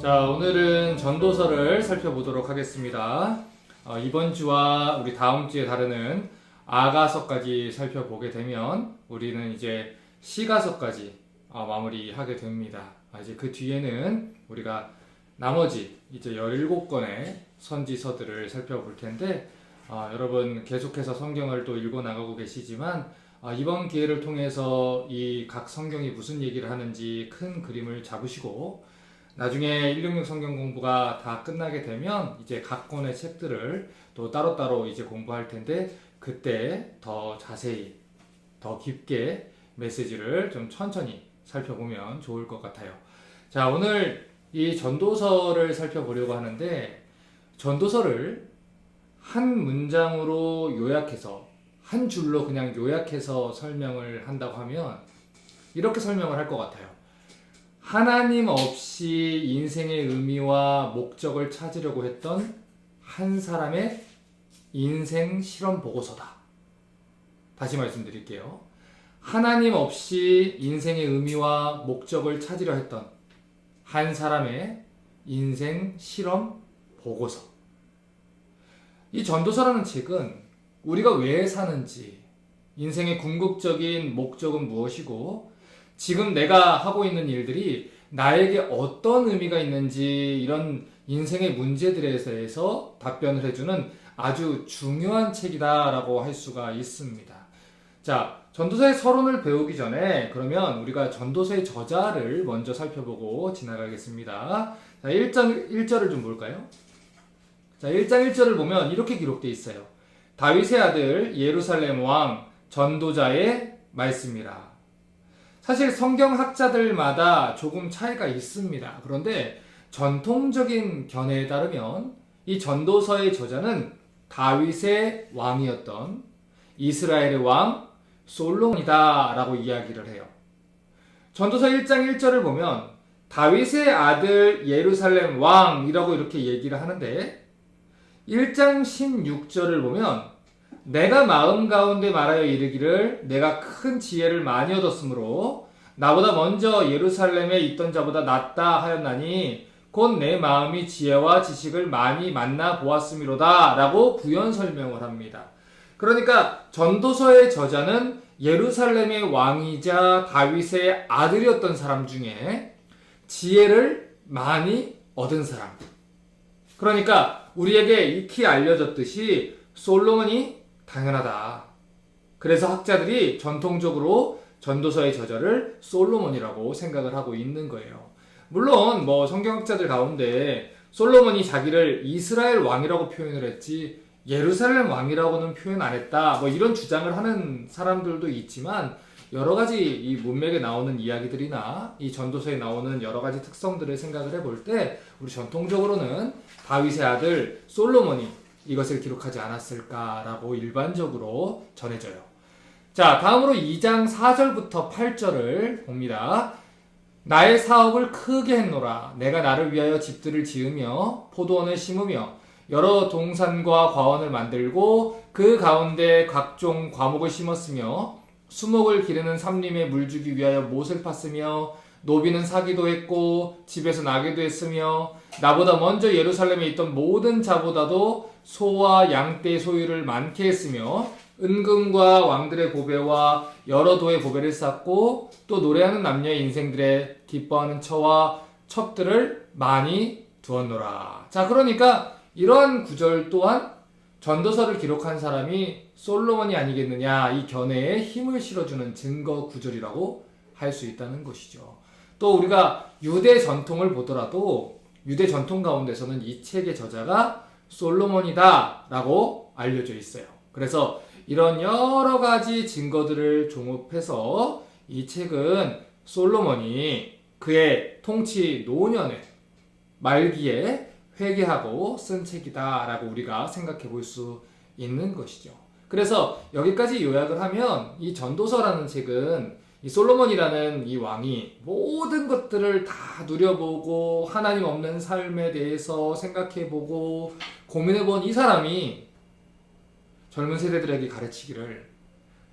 자, 오늘은 전도서를 살펴보도록 하겠습니다. 이번 주와 우리 다음 주에 다루는 아가서까지 살펴보게 되면 우리는 이제 시가서까지 마무리하게 됩니다. 이제 그 뒤에는 우리가 나머지 이제 17권의 선지서들을 살펴볼 텐데 여러분 계속해서 성경을 또 읽어 나가고 계시지만 이번 기회를 통해서 이 각 성경이 무슨 얘기를 하는지 큰 그림을 잡으시고 나중에 166 성경 공부가 다 끝나게 되면 이제 각 권의 책들을 또 따로따로 이제 공부할 텐데 그때 더 자세히 더 깊게 메시지를 좀 천천히 살펴보면 좋을 것 같아요. 자, 오늘 이 전도서를 살펴보려고 하는데 전도서를 한 문장으로 요약해서 한 줄로 그냥 요약해서 설명을 한다고 하면 이렇게 설명을 할 것 같아요. 하나님 없이 인생의 의미와 목적을 찾으려고 했던 한 사람의 인생 실험 보고서다. 다시 말씀드릴게요. 하나님 없이 인생의 의미와 목적을 찾으려 했던 한 사람의 인생 실험 보고서. 이 전도서라는 책은 우리가 왜 사는지, 인생의 궁극적인 목적은 무엇이고 지금 내가 하고 있는 일들이 나에게 어떤 의미가 있는지 이런 인생의 문제들에 대해서 답변을 해주는 아주 중요한 책이다라고 할 수가 있습니다. 자, 전도서의 서론을 배우기 전에 그러면 우리가 전도서의 저자를 먼저 살펴보고 지나가겠습니다. 자, 1절을 좀 볼까요? 자, 1장 1절을 보면 이렇게 기록되어 있어요. 다윗의 아들 예루살렘 왕 전도자의 말씀이라. 사실 성경학자들마다 조금 차이가 있습니다. 그런데 전통적인 견해에 따르면 이 전도서의 저자는 다윗의 왕이었던 이스라엘의 왕 솔로몬이다 라고 이야기를 해요. 전도서 1장 1절을 보면 다윗의 아들 예루살렘 왕이라고 이렇게 얘기를 하는데 1장 16절을 보면 내가 마음 가운데 말하여 이르기를 내가 큰 지혜를 많이 얻었으므로 나보다 먼저 예루살렘에 있던 자보다 낫다 하였나니 곧 내 마음이 지혜와 지식을 많이 만나 보았음이로다 라고 부연 설명을 합니다. 그러니까 전도서의 저자는 예루살렘의 왕이자 다윗의 아들이었던 사람 중에 지혜를 많이 얻은 사람. 그러니까 우리에게 익히 알려졌듯이 솔로몬이 당연하다. 그래서 학자들이 전통적으로 전도서의 저자를 솔로몬이라고 생각을 하고 있는 거예요. 물론 성경학자들 가운데 솔로몬이 자기를 이스라엘 왕이라고 표현을 했지 예루살렘 왕이라고는 표현 안 했다. 이런 주장을 하는 사람들도 있지만 여러 가지 이 문맥에 나오는 이야기들이나 이 전도서에 나오는 여러 가지 특성들을 생각을 해볼 때 우리 전통적으로는 다윗의 아들 솔로몬이 이것을 기록하지 않았을까라고 일반적으로 전해져요. 자, 다음으로 2장 4절부터 8절을 봅니다. 나의 사업을 크게 했노라. 내가 나를 위하여 집들을 지으며 포도원을 심으며 여러 동산과 과원을 만들고 그 가운데 각종 과목을 심었으며 수목을 기르는 삼림에 물 주기 위하여 못을 팠으며 노비는 사기도 했고 집에서 나게도 했으며 나보다 먼저 예루살렘에 있던 모든 자보다도 소와 양떼의 소유를 많게 했으며 은금과 왕들의 보배와 여러 도의 보배를 쌓고 또 노래하는 남녀의 인생들의 기뻐하는 처와 첩들을 많이 두었노라. 자, 그러니까 이러한 구절 또한 전도서를 기록한 사람이 솔로몬이 아니겠느냐, 이 견해에 힘을 실어주는 증거 구절이라고 할 수 있다는 것이죠. 또 우리가 유대 전통을 보더라도 유대 전통 가운데서는 이 책의 저자가 솔로몬이다 라고 알려져 있어요. 그래서 이런 여러 가지 증거들을 종합해서 이 책은 솔로몬이 그의 통치 노년의 말기에 회개하고 쓴 책이다 라고 우리가 생각해 볼 수 있는 것이죠. 그래서 여기까지 요약을 하면 이 전도서라는 책은 이 솔로몬이라는 이 왕이 모든 것들을 다 누려보고 하나님 없는 삶에 대해서 생각해보고 고민해본 이 사람이 젊은 세대들에게 가르치기를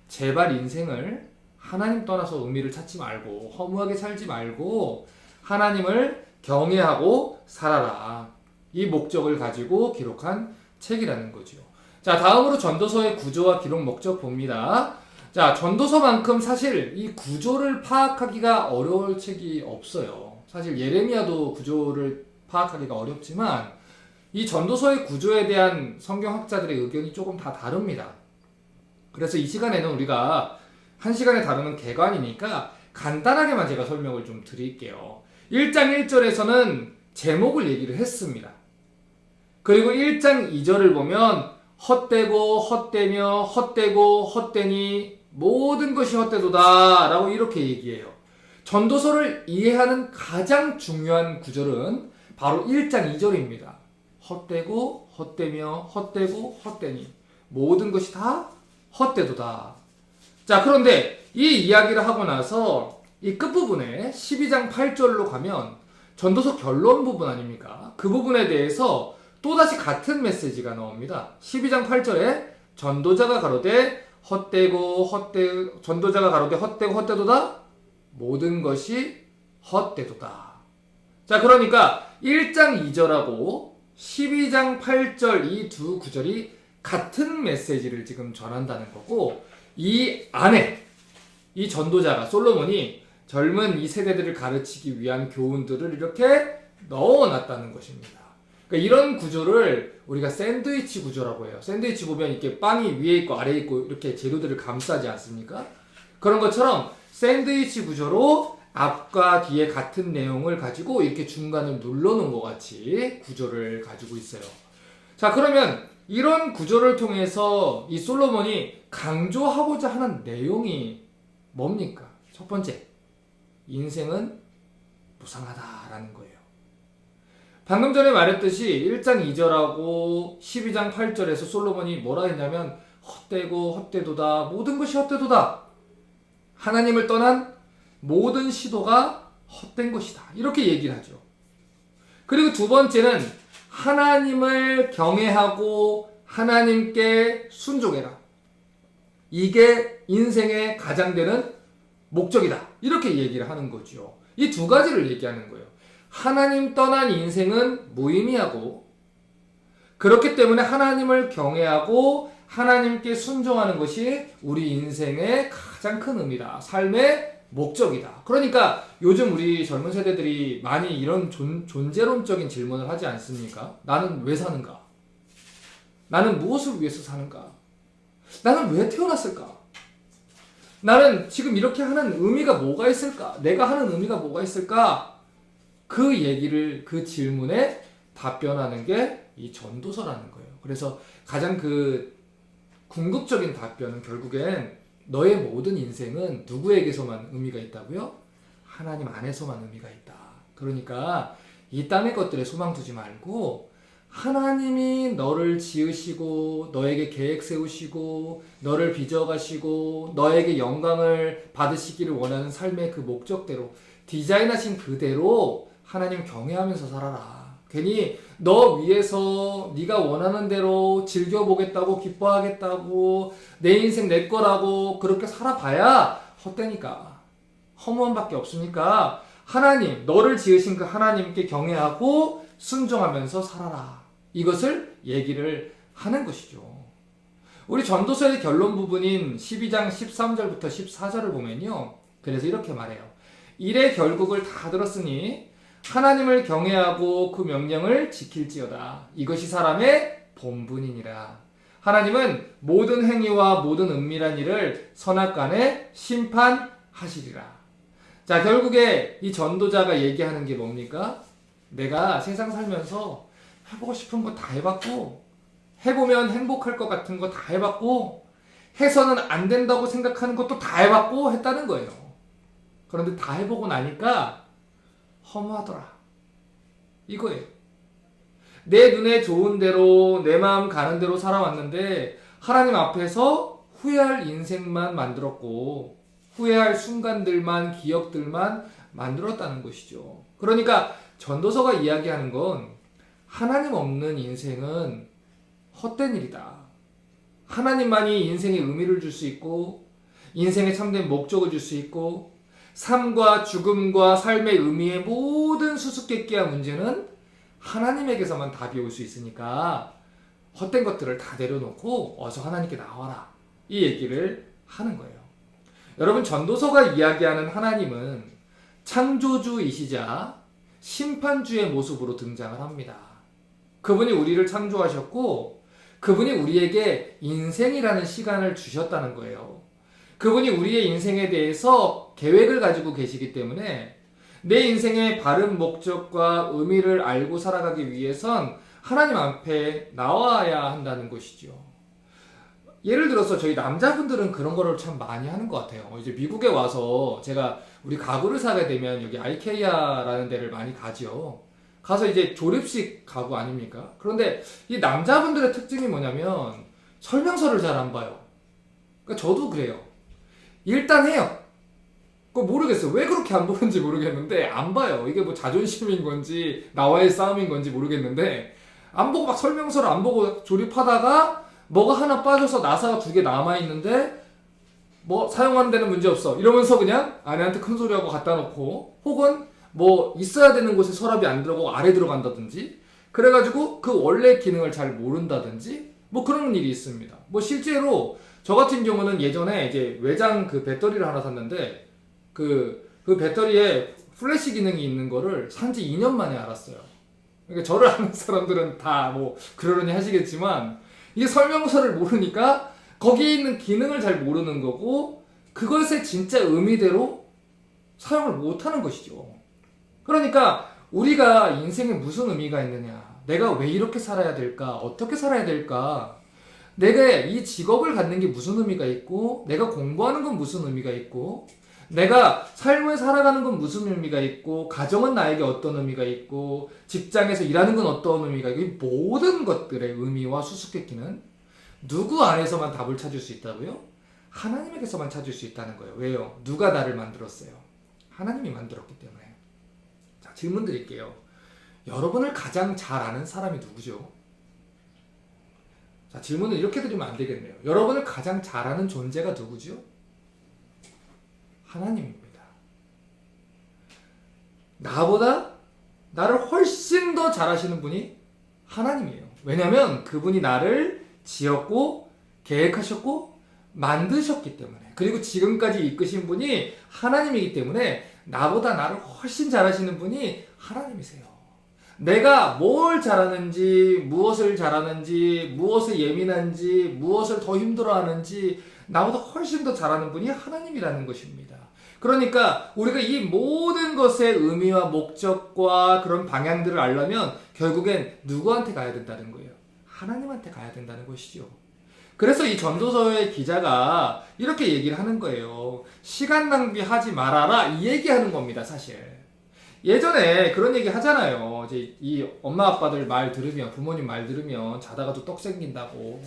제발 인생을 하나님 떠나서 의미를 찾지 말고 허무하게 살지 말고 하나님을 경외하고 살아라. 이 목적을 가지고 기록한 책이라는 거죠. 자, 다음으로 전도서의 구조와 기록 목적 봅니다. 자, 전도서만큼 사실 이 구조를 파악하기가 어려울 책이 없어요. 사실 예레미야도 구조를 파악하기가 어렵지만 이 전도서의 구조에 대한 성경학자들의 의견이 조금 다 다릅니다. 그래서 이 시간에는 우리가 한 시간에 다루는 개관이니까 간단하게만 제가 설명을 좀 드릴게요. 1장 1절에서는 제목을 얘기를 했습니다. 그리고 1장 2절을 보면 헛되고 헛되며 헛되고 헛되니 모든 것이 헛되도다 라고 이렇게 얘기해요. 전도서를 이해하는 가장 중요한 구절은 바로 1장 2절입니다. 헛되고 헛되며 헛되고 헛되니 모든 것이 다 헛되도다. 자, 그런데 이 이야기를 하고 나서 이 끝부분에 12장 8절로 가면 전도서 결론 부분 아닙니까? 그 부분에 대해서 또다시 같은 메시지가 나옵니다. 12장 8절에 전도자가 가로되 헛되고 헛되도다 모든 것이 헛되도다. 자, 그러니까 1장 2절하고 12장 8절 이 두 구절이 같은 메시지를 지금 전한다는 거고, 이 안에 이 전도자가 솔로몬이 젊은 이 세대들을 가르치기 위한 교훈들을 이렇게 넣어놨다는 것입니다. 그러니까 이런 구조를 우리가 샌드위치 구조라고 해요. 샌드위치 보면 이렇게 빵이 위에 있고 아래에 있고 이렇게 재료들을 감싸지 않습니까? 그런 것처럼 샌드위치 구조로 앞과 뒤에 같은 내용을 가지고 이렇게 중간을 눌러놓은 것 같이 구조를 가지고 있어요. 자, 그러면 이런 구조를 통해서 이 솔로몬이 강조하고자 하는 내용이 뭡니까? 첫 번째, 인생은 무상하다라는 거예요. 방금 전에 말했듯이 1장 2절하고 12장 8절에서 솔로몬이 뭐라 했냐면 헛되고 헛되도다 모든 것이 헛되도다. 하나님을 떠난 모든 시도가 헛된 것이다. 이렇게 얘기를 하죠. 그리고 두 번째는 하나님을 경외하고 하나님께 순종해라. 이게 인생의 가장 되는 목적이다. 이렇게 얘기를 하는 거죠. 이 두 가지를 얘기하는 거예요. 하나님 떠난 인생은 무의미하고, 그렇기 때문에 하나님을 경외하고 하나님께 순종하는 것이 우리 인생의 가장 큰 의미다. 삶의 목적이다. 그러니까 요즘 우리 젊은 세대들이 많이 이런 존재론적인 질문을 하지 않습니까? 나는 왜 사는가? 나는 무엇을 위해서 사는가? 나는 왜 태어났을까? 나는 지금 이렇게 하는 의미가 뭐가 있을까? 내가 하는 의미가 뭐가 있을까? 그 얘기를, 그 질문에 답변하는 게 이 전도서라는 거예요. 그래서 가장 그 궁극적인 답변은 결국엔 너의 모든 인생은 누구에게서만 의미가 있다고요? 하나님 안에서만 의미가 있다. 그러니까 이 땅의 것들에 소망 두지 말고 하나님이 너를 지으시고 너에게 계획 세우시고 너를 빚어가시고 너에게 영광을 받으시기를 원하는 삶의 그 목적대로 디자인하신 그대로 하나님 경외하면서 살아라. 괜히 너 위해서 네가 원하는 대로 즐겨보겠다고 기뻐하겠다고 내 인생 내 거라고 그렇게 살아봐야 헛되니까 허무함밖에 없으니까 하나님, 너를 지으신 그 하나님께 경외하고 순종하면서 살아라. 이것을 얘기를 하는 것이죠. 우리 전도서의 결론 부분인 12장 13절부터 14절을 보면요. 그래서 이렇게 말해요. 일의 결국을 다 들었으니 하나님을 경외하고 그 명령을 지킬지어다. 이것이 사람의 본분이니라. 하나님은 모든 행위와 모든 은밀한 일을 선악간에 심판하시리라. 자, 결국에 이 전도자가 얘기하는 게 뭡니까? 내가 세상 살면서 해보고 싶은 거 다 해봤고, 해보면 행복할 것 같은 거 다 해봤고, 해서는 안 된다고 생각하는 것도 다 해봤고 했다는 거예요. 그런데 다 해보고 나니까 허무하더라. 이거예요. 내 눈에 좋은 대로 내 마음 가는 대로 살아왔는데 하나님 앞에서 후회할 인생만 만들었고 후회할 순간들만 기억들만 만들었다는 것이죠. 그러니까 전도서가 이야기하는 건 하나님 없는 인생은 헛된 일이다. 하나님만이 인생에 의미를 줄 수 있고 인생에 참된 목적을 줄 수 있고 삶과 죽음과 삶의 의미의 모든 수수께끼와 문제는 하나님에게서만 답이 올 수 있으니까 헛된 것들을 다 내려놓고 어서 하나님께 나와라, 이 얘기를 하는 거예요. 여러분, 전도서가 이야기하는 하나님은 창조주이시자 심판주의 모습으로 등장을 합니다. 그분이 우리를 창조하셨고 그분이 우리에게 인생이라는 시간을 주셨다는 거예요. 그분이 우리의 인생에 대해서 계획을 가지고 계시기 때문에 내 인생의 바른 목적과 의미를 알고 살아가기 위해선 하나님 앞에 나와야 한다는 것이죠. 예를 들어서 저희 남자분들은 그런 거를 참 많이 하는 것 같아요. 이제 미국에 와서 제가 우리 가구를 사게 되면 여기 아이케아라는 데를 많이 가죠. 가서 이제 조립식 가구 아닙니까? 그런데 이 남자분들의 특징이 뭐냐면 설명서를 잘 안 봐요. 그러니까 저도 그래요. 일단 해요. 그거 모르겠어요. 왜 그렇게 안 보는지 모르겠는데 안 봐요. 이게 뭐 자존심인 건지 나와의 싸움인 건지 모르겠는데 안 보고 막 설명서를 안 보고 조립하다가 뭐가 하나 빠져서 나사가 2개 남아있는데 뭐 사용하는 데는 문제 없어 이러면서 그냥 아내한테 큰 소리하고 갖다 놓고, 혹은 뭐 있어야 되는 곳에 서랍이 안 들어가고 아래 들어간다든지, 그래가지고 그 원래 기능을 잘 모른다든지 뭐 그런 일이 있습니다. 뭐 실제로 저 같은 경우는 예전에 이제 외장 그 배터리를 하나 샀는데 그 배터리에 플래시 기능이 있는 거를 산지 2년 만에 알았어요. 그러니까 저를 아는 사람들은 다 뭐 그러려니 하시겠지만 이게 설명서를 모르니까 거기에 있는 기능을 잘 모르는 거고 그것의 진짜 의미대로 사용을 못하는 것이죠. 그러니까 우리가 인생에 무슨 의미가 있느냐, 내가 왜 이렇게 살아야 될까, 어떻게 살아야 될까, 내가 이 직업을 갖는 게 무슨 의미가 있고, 내가 공부하는 건 무슨 의미가 있고, 내가 삶을 살아가는 건 무슨 의미가 있고, 가정은 나에게 어떤 의미가 있고, 직장에서 일하는 건 어떤 의미가 있고, 이 모든 것들의 의미와 수수께끼는 누구 안에서만 답을 찾을 수 있다고요? 하나님에게서만 찾을 수 있다는 거예요. 왜요? 누가 나를 만들었어요? 하나님이 만들었기 때문에. 자, 질문 드릴게요. 여러분을 가장 잘 아는 사람이 누구죠? 자, 질문을 이렇게 드리면 안 되겠네요. 여러분을 가장 잘 아는 존재가 누구죠? 하나님입니다. 나보다 나를 훨씬 더 잘 아시는 분이 하나님이에요. 왜냐하면 그분이 나를 지었고 계획하셨고 만드셨기 때문에, 그리고 지금까지 이끄신 분이 하나님이기 때문에 나보다 나를 훨씬 잘 아시는 분이 하나님이세요. 내가 뭘 잘하는지, 무엇을 잘하는지, 무엇을 예민한지, 무엇을 더 힘들어하는지 나보다 훨씬 더 잘하는 분이 하나님이라는 것입니다. 그러니까 우리가 이 모든 것의 의미와 목적과 그런 방향들을 알려면 결국엔 누구한테 가야 된다는 거예요? 하나님한테 가야 된다는 것이죠. 그래서 이 전도서의 기자가 이렇게 얘기를 하는 거예요. 시간 낭비하지 말아라, 이 얘기하는 겁니다, 사실. 예전에 그런 얘기 하잖아요. 이제 이 엄마 아빠들 말 들으면, 부모님 말 들으면 자다가도 떡 생긴다고.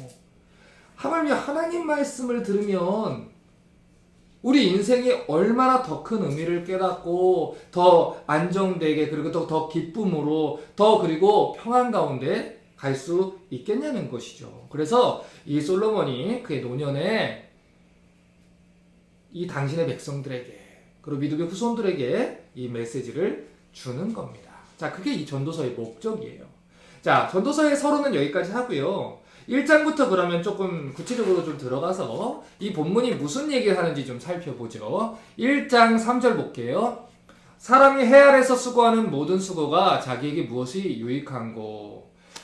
하물며 하나님 말씀을 들으면 우리 인생이 얼마나 더 큰 의미를 깨닫고 더 안정되게, 그리고 더 기쁨으로, 더 그리고 평안 가운데 갈 수 있겠냐는 것이죠. 그래서 이 솔로몬이 그의 노년에 이 당신의 백성들에게, 그리고 믿음의 후손들에게 이 메시지를 주는 겁니다. 자, 그게 이 전도서의 목적이에요. 자, 전도서의 서론은 여기까지 하고요. 1장부터 그러면 조금 구체적으로 좀 들어가서 이 본문이 무슨 얘기를 하는지 좀 살펴보죠. 1장 3절 볼게요. 사람이 해 아래서 수고하는 모든 수고가 자기에게 무엇이 유익한고.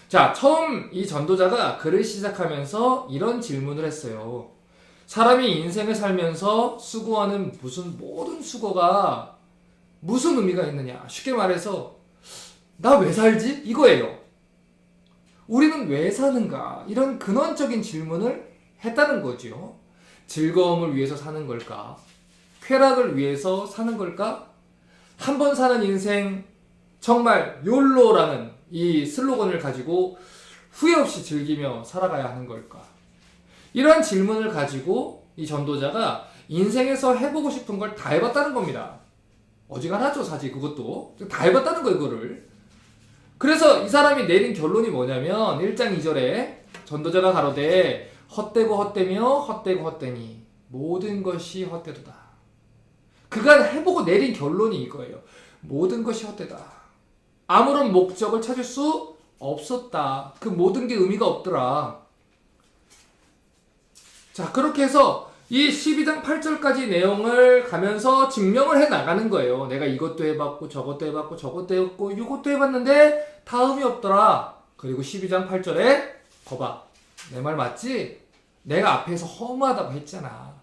자, 처음 이 전도자가 글을 시작하면서 이런 질문을 했어요. 사람이 인생을 살면서 수고하는 모든 수고가 무슨 의미가 있느냐. 쉽게 말해서 나 왜 살지? 이거예요. 우리는 왜 사는가? 이런 근원적인 질문을 했다는 거죠. 즐거움을 위해서 사는 걸까? 쾌락을 위해서 사는 걸까? 한 번 사는 인생, 정말 욜로라는 이 슬로건을 가지고 후회 없이 즐기며 살아가야 하는 걸까? 이러한 질문을 가지고 이 전도자가 인생에서 해보고 싶은 걸 다 해봤다는 겁니다. 어지간하죠, 사실 그것도. 다 해봤다는 거예요, 그거를. 그래서 이 사람이 내린 결론이 뭐냐면 1장 2절에 전도자가 가로되 헛되고 헛되며 헛되고 헛되니 모든 것이 헛되도다. 그가 해보고 내린 결론이 이거예요. 모든 것이 헛되다. 아무런 목적을 찾을 수 없었다. 그 모든 게 의미가 없더라. 자, 그렇게 해서 이 12장 8절까지 내용을 가면서 증명을 해 나가는 거예요. 내가 이것도 해봤고 저것도 해봤고 저것도 해봤고 이것도 해봤는데 다 의미 없더라. 그리고 12장 8절에 거봐. 내 말 맞지? 내가 앞에서 허무하다고 했잖아.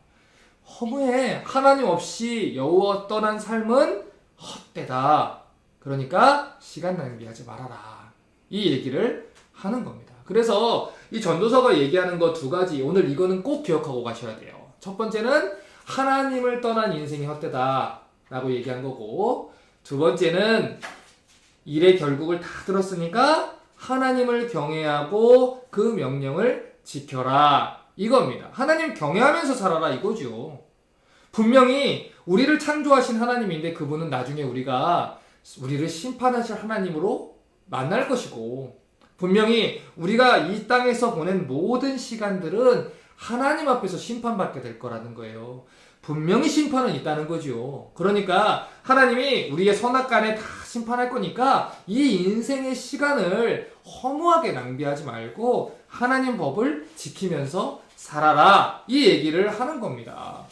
허무해. 하나님 없이 여호와 떠난 삶은 헛되다. 그러니까 시간 낭비하지 말아라. 이 얘기를 하는 겁니다. 그래서 이 전도서가 얘기하는 거 두 가지, 오늘 이거는 꼭 기억하고 가셔야 돼요. 첫 번째는 하나님을 떠난 인생이 헛되다 라고 얘기한 거고, 두 번째는 일의 결국을 다 들었으니까 하나님을 경외하고 그 명령을 지켜라 이겁니다. 하나님 경외하면서 살아라 이거죠. 분명히 우리를 창조하신 하나님인데 그분은 나중에 우리를 심판하실 하나님으로 만날 것이고, 분명히 우리가 이 땅에서 보낸 모든 시간들은 하나님 앞에서 심판받게 될 거라는 거예요. 분명히 심판은 있다는 거죠. 그러니까 하나님이 우리의 선악간에 다 심판할 거니까 이 인생의 시간을 허무하게 낭비하지 말고 하나님 법을 지키면서 살아라, 이 얘기를 하는 겁니다.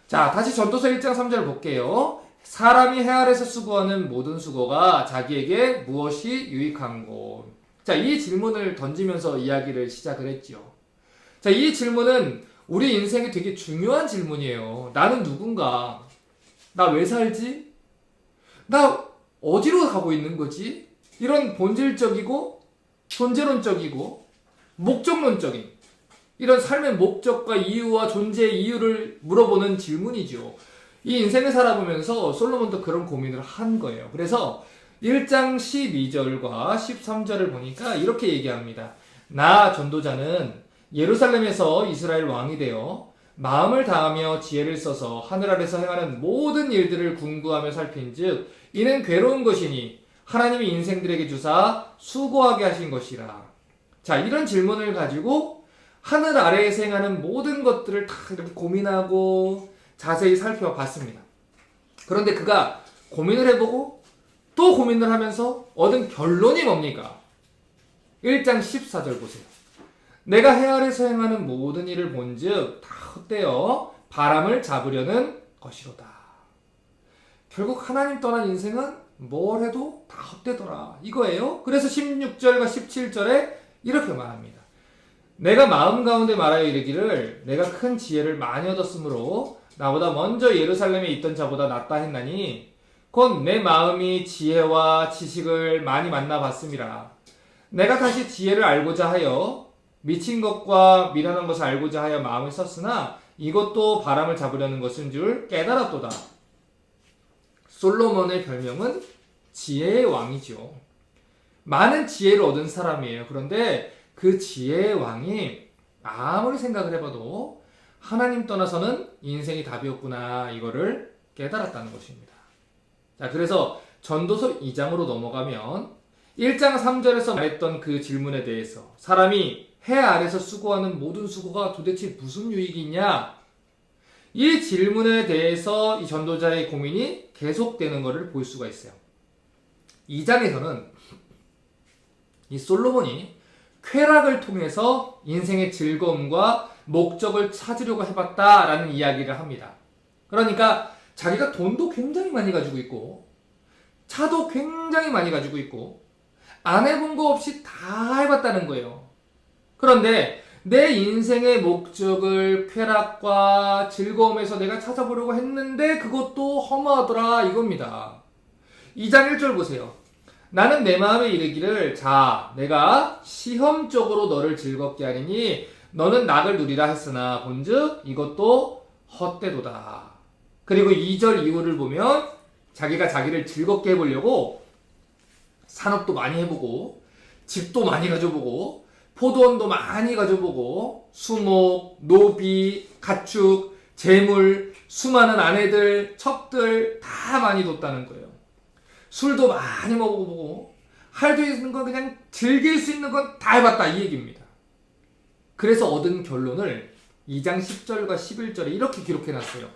자, 다시 전도서 1장 3절 볼게요. 사람이 해 아래서 수고하는 모든 수고가 자기에게 무엇이 유익한고. 자, 이 질문을 던지면서 이야기를 시작을 했죠. 자, 이 질문은 우리 인생에 되게 중요한 질문이에요. 나는 누군가? 나 왜 살지? 나 어디로 가고 있는 거지? 이런 본질적이고 존재론적이고 목적론적인 이런 삶의 목적과 이유와 존재의 이유를 물어보는 질문이죠. 이 인생을 살아보면서 솔로몬도 그런 고민을 한 거예요. 그래서 1장 12절과 13절을 보니까 이렇게 얘기합니다. 나 전도자는 예루살렘에서 이스라엘 왕이 되어 마음을 다하며 지혜를 써서 하늘 아래서 행하는 모든 일들을 궁구하며 살핀즉 이는 괴로운 것이니 하나님이 인생들에게 주사 수고하게 하신 것이라. 자, 이런 질문을 가지고 하늘 아래에서 행하는 모든 것들을 다 이렇게 고민하고 자세히 살펴봤습니다. 그런데 그가 고민을 해보고 또 고민을 하면서 얻은 결론이 뭡니까? 1장 14절 보세요. 내가 해 아래서 행하는 모든 일을 본즉 다 헛되어 바람을 잡으려는 것이로다. 결국 하나님 떠난 인생은 뭘 해도 다 헛되더라 이거예요. 그래서 16절과 17절에 이렇게 말합니다. 내가 마음 가운데 말하여 이르기를 내가 큰 지혜를 많이 얻었으므로 나보다 먼저 예루살렘에 있던 자보다 낫다 했나니 곧 내 마음이 지혜와 지식을 많이 만나봤음이라. 내가 다시 지혜를 알고자 하여 미친 것과 미련한 것을 알고자 하여 마음을 썼으나 이것도 바람을 잡으려는 것인 줄 깨달았도다. 솔로몬의 별명은 지혜의 왕이죠. 많은 지혜를 얻은 사람이에요. 그런데 그 지혜의 왕이 아무리 생각을 해봐도 하나님 떠나서는 인생이 답이었구나, 이거를 깨달았다는 것입니다. 자, 그래서 전도서 2장으로 넘어가면 1장 3절에서 말했던 그 질문에 대해서 사람이 해 아래서 수고하는 모든 수고가 도대체 무슨 유익이 있냐? 이 질문에 대해서 이 전도자의 고민이 계속되는 것을 볼 수가 있어요. 2장에서는 이 솔로몬이 쾌락을 통해서 인생의 즐거움과 목적을 찾으려고 해봤다라는 이야기를 합니다. 그러니까 자기가 돈도 굉장히 많이 가지고 있고 차도 굉장히 많이 가지고 있고 안 해본 거 없이 다 해봤다는 거예요. 그런데 내 인생의 목적을 쾌락과 즐거움에서 내가 찾아보려고 했는데 그것도 허무하더라 이겁니다. 2장 1절 보세요. 나는 내 마음에 이르기를 자 내가 시험적으로 너를 즐겁게 하리니 너는 낙을 누리라 했으나 본즉 이것도 헛되도다. 그리고 2절 이후를 보면 자기가 자기를 즐겁게 해보려고 산업도 많이 해보고 집도 많이 가져보고 포도원도 많이 가져보고 수목, 노비, 가축, 재물, 수많은 아내들, 척들 다 많이 뒀다는 거예요. 술도 많이 먹어보고 할 수 있는 건 그냥 즐길 수 있는 건 다 해봤다 이 얘기입니다. 그래서 얻은 결론을 2장 10절과 11절에 이렇게 기록해놨어요.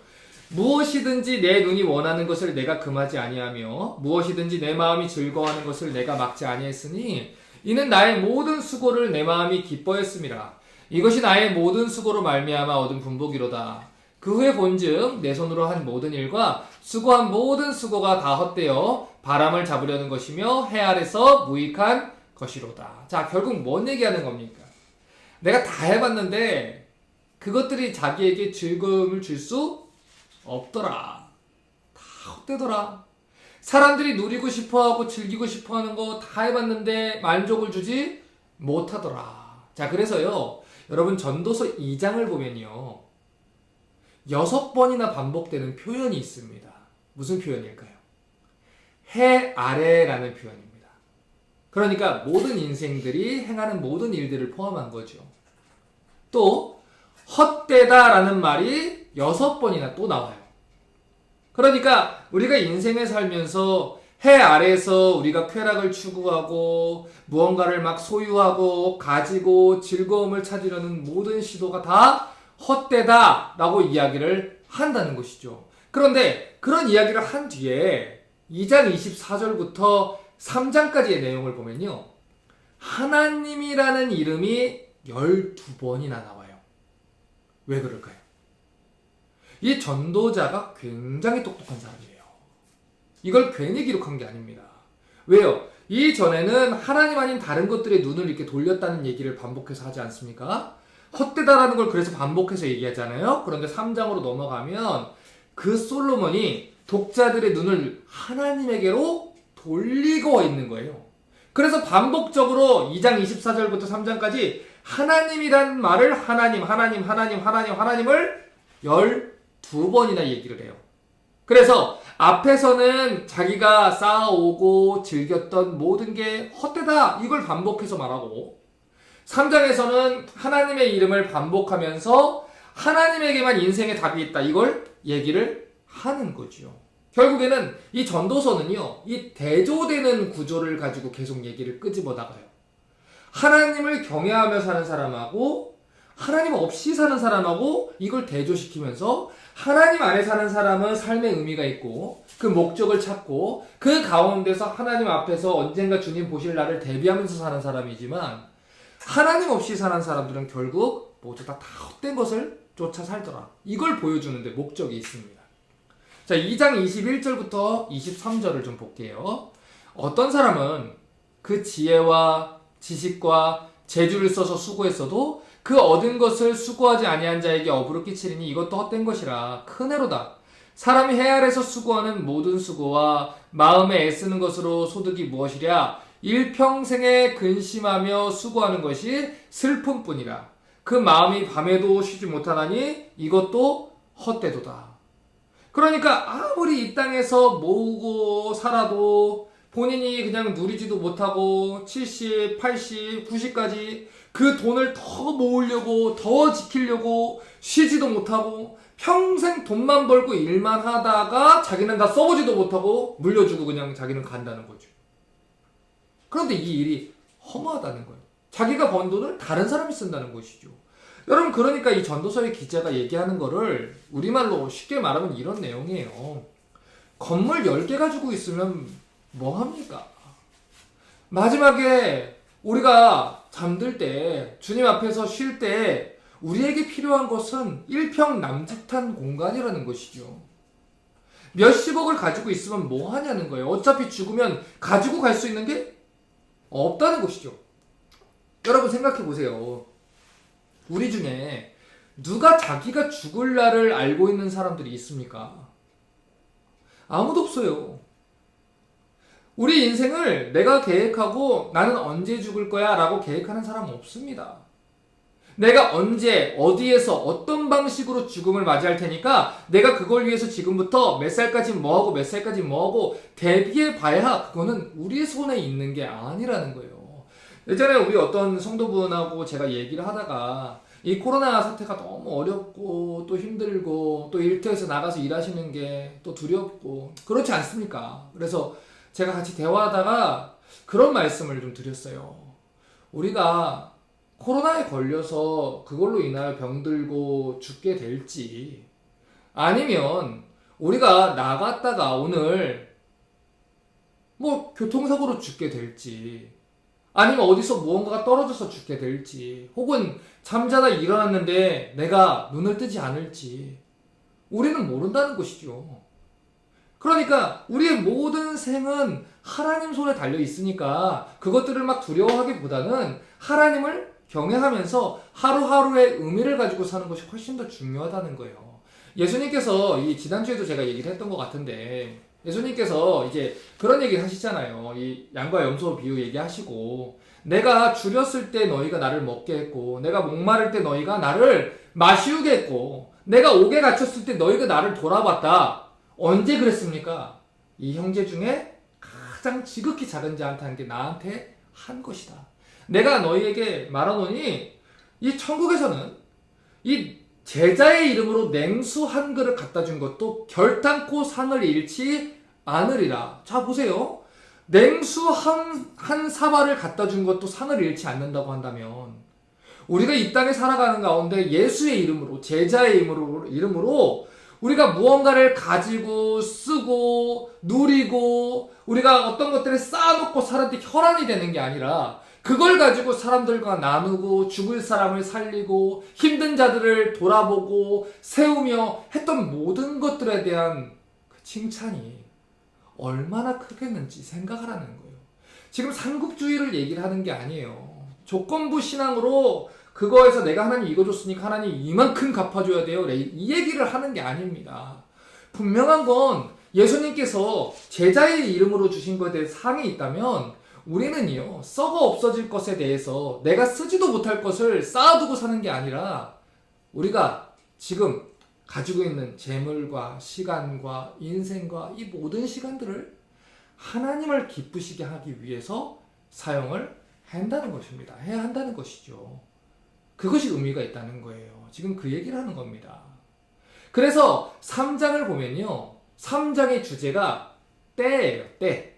무엇이든지 내 눈이 원하는 것을 내가 금하지 아니하며 무엇이든지 내 마음이 즐거워하는 것을 내가 막지 아니했으니 이는 나의 모든 수고를 내 마음이 기뻐했음이라. 이것이 나의 모든 수고로 말미암아 얻은 분복이로다. 그 후에 본즉 내 손으로 한 모든 일과 수고한 모든 수고가 다 헛되어 바람을 잡으려는 것이며 해 아래서 무익한 것이로다. 자, 결국 뭔 얘기하는 겁니까? 내가 다 해봤는데 그것들이 자기에게 즐거움을 줄 수 없더라. 다 헛되더라. 사람들이 누리고 싶어하고 즐기고 싶어하는 거 다 해봤는데 만족을 주지 못하더라. 자, 그래서요, 여러분 전도서 2장을 보면요, 6번이나 반복되는 표현이 있습니다. 무슨 표현일까요? 해 아래라는 표현입니다. 그러니까 모든 인생들이 행하는 모든 일들을 포함한 거죠. 또 헛되다라는 말이 6번이나 또 나와요. 그러니까 우리가 인생을 살면서 해 아래에서 우리가 쾌락을 추구하고 무언가를 막 소유하고 가지고 즐거움을 찾으려는 모든 시도가 다 헛되다라고 이야기를 한다는 것이죠. 그런데 그런 이야기를 한 뒤에 2장 24절부터 3장까지의 내용을 보면요, 하나님이라는 이름이 12번이나 나와요. 왜 그럴까요? 이 전도자가 굉장히 똑똑한 사람이에요. 이걸 괜히 기록한 게 아닙니다. 왜요? 이전에는 하나님 아닌 다른 것들의 눈을 이렇게 돌렸다는 얘기를 반복해서 하지 않습니까? 헛되다라는 걸 그래서 반복해서 얘기하잖아요. 그런데 3장으로 넘어가면 그 솔로몬이 독자들의 눈을 하나님에게로 돌리고 있는 거예요. 그래서 반복적으로 2장 24절부터 3장까지 하나님이란 말을 하나님을 12번이나 얘기를 해요. 그래서 앞에서는 자기가 쌓아오고 즐겼던 모든 게 헛되다, 이걸 반복해서 말하고, 3장에서는 하나님의 이름을 반복하면서 하나님에게만 인생의 답이 있다, 이걸 얘기를 하는 거죠. 결국에는 이 전도서는요, 이 대조되는 구조를 가지고 계속 얘기를 끄집어 나가요. 하나님을 경외하며 사는 사람하고 하나님 없이 사는 사람하고 이걸 대조시키면서 하나님 안에 사는 사람은 삶의 의미가 있고 그 목적을 찾고 그 가운데서 하나님 앞에서 언젠가 주님 보실 날을 대비하면서 사는 사람이지만, 하나님 없이 사는 사람들은 결국 모두 다 헛된 것을 쫓아 살더라. 이걸 보여주는데 목적이 있습니다. 자, 2장 21절부터 23절을 좀 볼게요. 어떤 사람은 그 지혜와 지식과 재주를 써서 수고했어도 그 얻은 것을 수고하지 아니한 자에게 업으로 끼치리니 이것도 헛된 것이라. 큰 해로다. 사람이 해 아래서 수고하는 모든 수고와 마음에 애쓰는 것으로 소득이 무엇이랴? 일평생에 근심하며 수고하는 것이 슬픔뿐이라. 그 마음이 밤에도 쉬지 못하나니 이것도 헛되도다. 그러니까 아무리 이 땅에서 모으고 살아도 본인이 그냥 누리지도 못하고 70, 80, 90까지 그 돈을 더 모으려고, 더 지키려고 쉬지도 못하고 평생 돈만 벌고 일만 하다가 자기는 다 써보지도 못하고 물려주고 그냥 자기는 간다는 거죠. 그런데 이 일이 허무하다는 거예요. 자기가 번 돈을 다른 사람이 쓴다는 것이죠. 여러분, 그러니까 이 전도서의 기자가 얘기하는 거를 우리말로 쉽게 말하면 이런 내용이에요. 건물 10개 가지고 있으면 뭐합니까? 마지막에 우리가 잠들 때, 주님 앞에서 쉴 때 우리에게 필요한 것은 일평남짓한 공간이라는 것이죠. 몇십억을 가지고 있으면 뭐 하냐는 거예요. 어차피 죽으면 가지고 갈 수 있는 게 없다는 것이죠. 여러분 생각해 보세요. 우리 중에 누가 자기가 죽을 날을 알고 있는 사람들이 있습니까? 아무도 없어요. 우리 인생을 내가 계획하고 나는 언제 죽을 거야 라고 계획하는 사람은 없습니다. 내가 언제, 어디에서, 어떤 방식으로 죽음을 맞이할 테니까 내가 그걸 위해서 지금부터 몇 살까지 뭐하고 몇 살까지 뭐하고 대비해 봐야 그거는 우리 손에 있는 게 아니라는 거예요. 예전에 우리 어떤 성도분하고 제가 얘기를 하다가 이 코로나 사태가 너무 어렵고 또 힘들고 또 일터에서 나가서 일하시는 게 또 두렵고 그렇지 않습니까? 그래서 제가 같이 대화하다가 그런 말씀을 좀 드렸어요. 우리가 코로나에 걸려서 그걸로 인하여 병들고 죽게 될지, 아니면 우리가 나갔다가 오늘 뭐 교통사고로 죽게 될지, 아니면 어디서 무언가가 떨어져서 죽게 될지, 혹은 잠자다 일어났는데 내가 눈을 뜨지 않을지 우리는 모른다는 것이죠. 그러니까 우리의 모든 생은 하나님 손에 달려 있으니까 그것들을 막 두려워하기보다는 하나님을 경외하면서 하루하루의 의미를 가지고 사는 것이 훨씬 더 중요하다는 거예요. 예수님께서 이 지난주에도 제가 얘기를 했던 것 같은데, 예수님께서 이제 그런 얘기를 하시잖아요. 이 양과 염소 비유 얘기하시고, 내가 줄였을 때 너희가 나를 먹게 했고, 내가 목마를 때 너희가 나를 마시우게 했고, 내가 옥에 갇혔을 때 너희가 나를 돌아봤다. 언제 그랬습니까? 이 형제 중에 가장 지극히 작은 자한테 한 게 나한테 한 것이다. 내가 너희에게 말하노니 이 천국에서는 이 제자의 이름으로 냉수 한 그릇 갖다 준 것도 결탄코 상을 잃지 않으리라. 자, 보세요. 냉수 한 사발을 갖다 준 것도 상을 잃지 않는다고 한다면, 우리가 이 땅에 살아가는 가운데 예수의 이름으로, 제자의 이름으로 우리가 무언가를 가지고 쓰고 누리고 우리가 어떤 것들을 쌓아놓고 사람들이 혈안이 되는 게 아니라, 그걸 가지고 사람들과 나누고 죽을 사람을 살리고 힘든 자들을 돌아보고 세우며 했던 모든 것들에 대한 그 칭찬이 얼마나 크겠는지 생각하라는 거예요. 지금 삼국주의를 얘기를 하는 게 아니에요. 조건부 신앙으로 그거에서 내가 하나님 이거 줬으니까 하나님 이만큼 갚아줘야 돼요, 이 얘기를 하는 게 아닙니다. 분명한 건 예수님께서 제자의 이름으로 주신 것에 대해 상이 있다면, 우리는요 썩어 없어질 것에 대해서 내가 쓰지도 못할 것을 쌓아두고 사는 게 아니라, 우리가 지금 가지고 있는 재물과 시간과 인생과 이 모든 시간들을 하나님을 기쁘시게 하기 위해서 사용을 한다는 것입니다. 해야 한다는 것이죠. 그것이 의미가 있다는 거예요. 지금 그 얘기를 하는 겁니다. 그래서 3장을 보면요, 3장의 주제가 때예요. 때.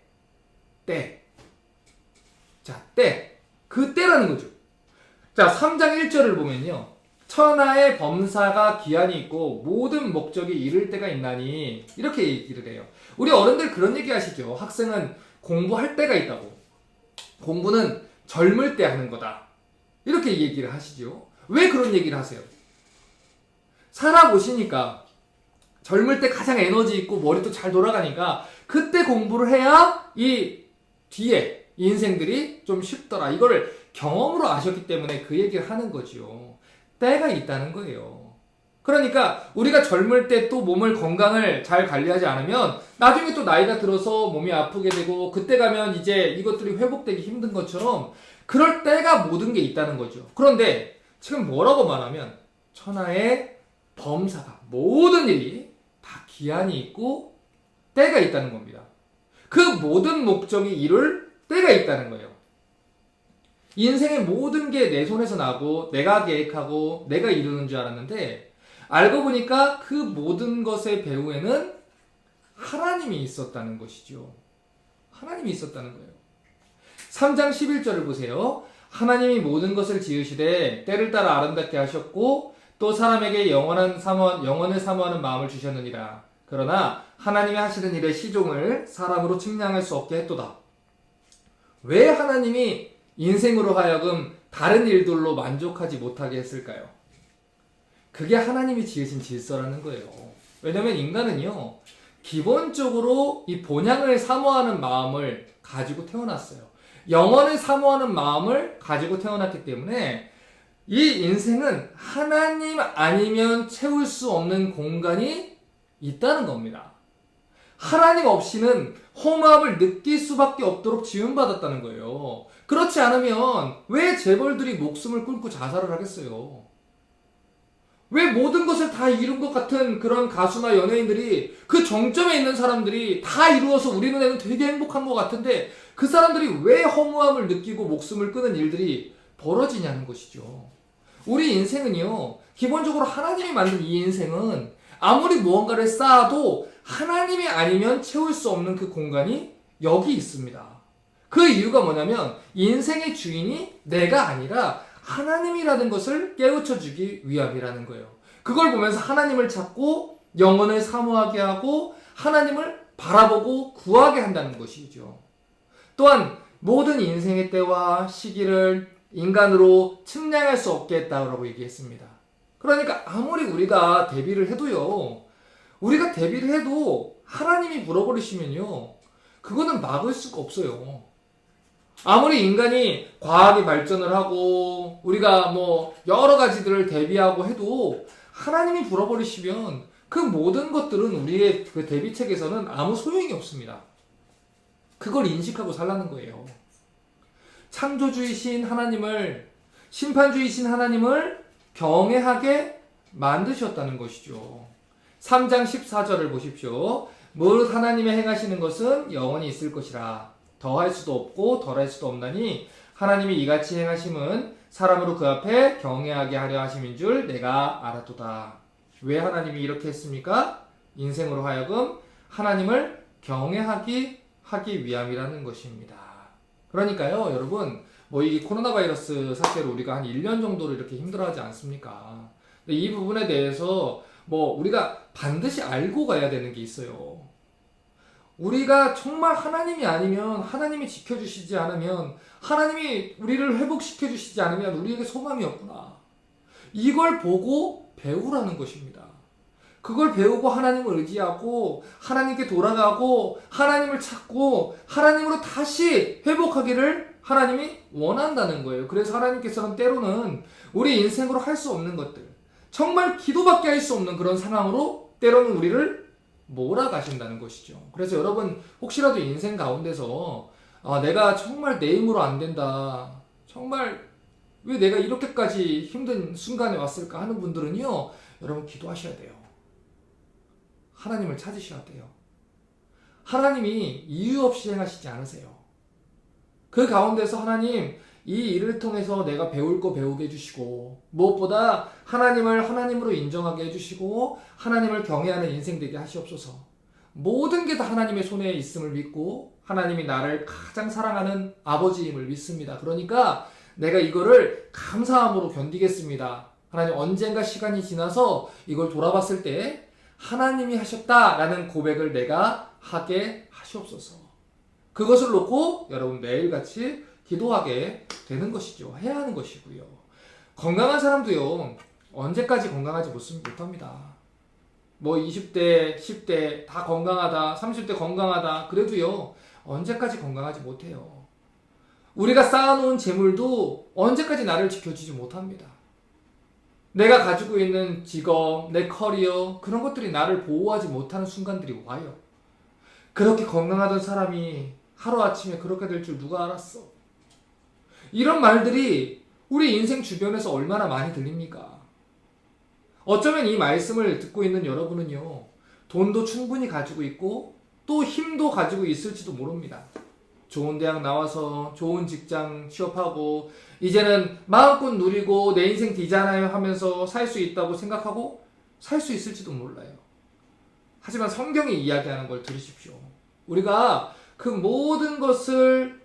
자, 때. 그 때라는 거죠. 자, 3장 1절을 보면요, 천하의 범사가 기한이 있고 모든 목적이 이를 때가 있나니, 이렇게 얘기를 해요. 우리 어른들 그런 얘기 하시죠. 학생은 공부할 때가 있다고. 공부는 젊을 때 하는 거다. 이렇게 얘기를 하시죠. 왜 그런 얘기를 하세요? 살아보시니까 젊을 때 가장 에너지 있고 머리도 잘 돌아가니까 그때 공부를 해야 이 뒤에 인생들이 좀 쉽더라. 이거를 경험으로 아셨기 때문에 그 얘기를 하는 거죠. 때가 있다는 거예요. 그러니까 우리가 젊을 때 또 몸을, 건강을 잘 관리하지 않으면 나중에 또 나이가 들어서 몸이 아프게 되고, 그때 가면 이제 이것들이 회복되기 힘든 것처럼 그럴 때가 모든 게 있다는 거죠. 그런데 지금 뭐라고 말하면, 천하의 범사가, 모든 일이 다 기한이 있고 때가 있다는 겁니다. 그 모든 목적이 이룰 때가 있다는 거예요. 인생의 모든 게 내 손에서 나고 내가 계획하고 내가 이루는 줄 알았는데, 알고 보니까 그 모든 것의 배후에는 하나님이 있었다는 것이죠. 하나님이 있었다는 거예요. 3장 11절을 보세요. 하나님이 모든 것을 지으시되 때를 따라 아름답게 하셨고 또 사람에게 영원을 사모하는 마음을 주셨느니라. 그러나 하나님이 하시는 일의 시종을 사람으로 측량할 수 없게 했도다. 왜 하나님이 인생으로 하여금 다른 일들로 만족하지 못하게 했을까요? 그게 하나님이 지으신 질서라는 거예요. 왜냐면 인간은요, 기본적으로 이 본향을 사모하는 마음을 가지고 태어났어요. 영원을 사모하는 마음을 가지고 태어났기 때문에 이 인생은 하나님 아니면 채울 수 없는 공간이 있다는 겁니다. 하나님 없이는 허무함을 느낄 수밖에 없도록 지음받았다는 거예요. 그렇지 않으면 왜 재벌들이 목숨을 끊고 자살을 하겠어요? 왜 모든 것을 다 이룬 것 같은 그런 가수나 연예인들이, 그 정점에 있는 사람들이 다 이루어서 우리 눈에는 되게 행복한 것 같은데 그 사람들이 왜 허무함을 느끼고 목숨을 끊은 일들이 벌어지냐는 것이죠. 우리 인생은요, 기본적으로 하나님이 만든 이 인생은 아무리 무언가를 쌓아도 하나님이 아니면 채울 수 없는 그 공간이 여기 있습니다. 그 이유가 뭐냐면 인생의 주인이 내가 아니라 하나님이라는 것을 깨우쳐주기 위함이라는 거예요. 그걸 보면서 하나님을 찾고 영혼을 사모하게 하고 하나님을 바라보고 구하게 한다는 것이죠. 또한 모든 인생의 때와 시기를 인간으로 측량할 수 없게 했다고 얘기했습니다. 그러니까 아무리 우리가 대비를 해도요, 우리가 대비를 해도 하나님이 물어버리시면요, 그거는 막을 수가 없어요. 아무리 인간이 과학이 발전을 하고 우리가 여러 가지들을 대비하고 해도 하나님이 물어버리시면 그 모든 것들은 우리의 그 대비책에서는 아무 소용이 없습니다. 그걸 인식하고 살라는 거예요. 창조주이신 하나님을, 심판주이신 하나님을 경외하게 만드셨다는 것이죠. 3장 14절을 보십시오. 무릇 하나님의 행하시는 것은 영원히 있을 것이라. 더할 수도 없고 덜할 수도 없나니 하나님이 이같이 행하심은 사람으로 그 앞에 경외하게 하려 하심인 줄 내가 알았도다. 왜 하나님이 이렇게 했습니까? 인생으로 하여금 하나님을 경외하기 위함이라는 것입니다. 그러니까요, 여러분, 이 코로나 바이러스 사태로 우리가 한 1년 정도로 이렇게 힘들어하지 않습니까? 근데 이 부분에 대해서 우리가 반드시 알고 가야 되는 게 있어요. 우리가 정말 하나님이 아니면, 하나님이 지켜주시지 않으면, 하나님이 우리를 회복시켜 주시지 않으면 우리에게 소망이 없구나. 이걸 보고 배우라는 것입니다. 그걸 배우고 하나님을 의지하고 하나님께 돌아가고 하나님을 찾고 하나님으로 다시 회복하기를 하나님이 원한다는 거예요. 그래서 하나님께서는 때로는 우리 인생으로 할 수 없는 것들, 정말 기도밖에 할 수 없는 그런 상황으로 때로는 우리를 몰아가신다는 것이죠. 그래서 여러분, 혹시라도 인생 가운데서 내가 정말 내 힘으로 안 된다, 정말 왜 내가 이렇게까지 힘든 순간에 왔을까 하는 분들은요, 여러분 기도하셔야 돼요. 하나님을 찾으셔야 돼요. 하나님이 이유 없이 행하시지 않으세요. 그 가운데서 하나님, 이 일을 통해서 내가 배울 거 배우게 해주시고, 무엇보다 하나님을 하나님으로 인정하게 해주시고 하나님을 경외하는 인생 되게 하시옵소서. 모든 게 다 하나님의 손에 있음을 믿고 하나님이 나를 가장 사랑하는 아버지임을 믿습니다. 그러니까 내가 이거를 감사함으로 견디겠습니다. 하나님, 언젠가 시간이 지나서 이걸 돌아봤을 때 하나님이 하셨다라는 고백을 내가 하게 하시옵소서. 그것을 놓고 여러분 매일같이 기도하게 되는 것이죠. 해야 하는 것이고요. 건강한 사람도요, 언제까지 건강하지 못합니다. 20대, 10대 다 건강하다, 30대 건강하다, 그래도요, 언제까지 건강하지 못해요. 우리가 쌓아놓은 재물도 언제까지 나를 지켜주지 못합니다. 내가 가지고 있는 직업, 내 커리어, 그런 것들이 나를 보호하지 못하는 순간들이 와요. 그렇게 건강하던 사람이 하루아침에 그렇게 될 줄 누가 알았어? 이런 말들이 우리 인생 주변에서 얼마나 많이 들립니까? 어쩌면 이 말씀을 듣고 있는 여러분은요, 돈도 충분히 가지고 있고 또 힘도 가지고 있을지도 모릅니다. 좋은 대학 나와서 좋은 직장 취업하고 이제는 마음껏 누리고 내 인생 디자인하여 하면서 살 수 있다고 생각하고 살 수 있을지도 몰라요. 하지만 성경이 이야기하는 걸 들으십시오. 우리가 그 모든 것을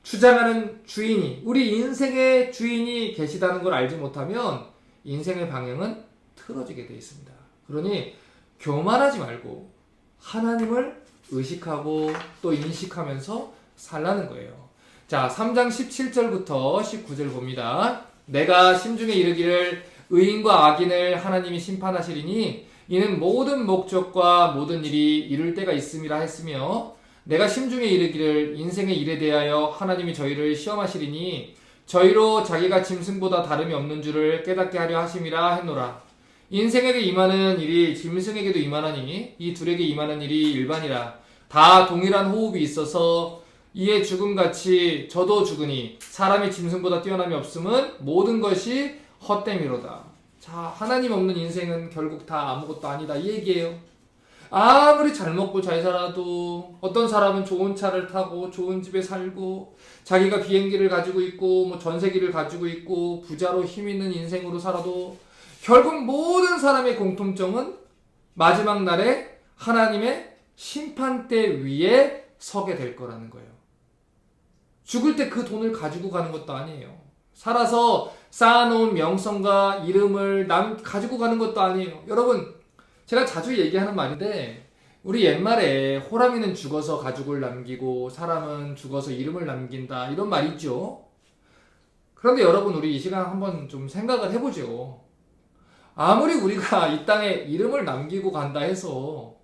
주장하는 주인이, 우리 인생의 주인이 계시다는 걸 알지 못하면 인생의 방향은 틀어지게 되어 있습니다. 그러니 교만하지 말고 하나님을 의식하고 또 인식하면서 살라는 거예요. 자, 3장 17절부터 19절 봅니다. 내가 심중에 이르기를 의인과 악인을 하나님이 심판하시리니 이는 모든 목적과 모든 일이 이룰 때가 있음이라 했으며, 내가 심중에 이르기를 인생의 일에 대하여 하나님이 저희를 시험하시리니 저희로 자기가 짐승보다 다름이 없는 줄을 깨닫게 하려 하심이라 했노라. 인생에게 임하는 일이 짐승에게도 임하나니 이 둘에게 임하는 일이 일반이라. 다 동일한 호흡이 있어서 이에 죽음같이 저도 죽으니 사람이 짐승보다 뛰어남이 없음은 모든 것이 헛됨이로다. 자, 하나님 없는 인생은 결국 다 아무것도 아니다, 이 얘기예요. 아무리 잘 먹고 잘 살아도, 어떤 사람은 좋은 차를 타고 좋은 집에 살고 자기가 비행기를 가지고 있고 전세기를 가지고 있고 부자로 힘 있는 인생으로 살아도 결국 모든 사람의 공통점은 마지막 날에 하나님의 심판대 위에 서게 될 거라는 거예요. 죽을 때 그 돈을 가지고 가는 것도 아니에요. 살아서 쌓아놓은 명성과 이름을 가지고 가는 것도 아니에요. 여러분, 제가 자주 얘기하는 말인데 우리 옛말에 호랑이는 죽어서 가죽을 남기고 사람은 죽어서 이름을 남긴다 이런 말 있죠. 그런데 여러분 우리 이 시간 한번 좀 생각을 해보죠. 아무리 우리가 이 땅에 이름을 남기고 간다 해서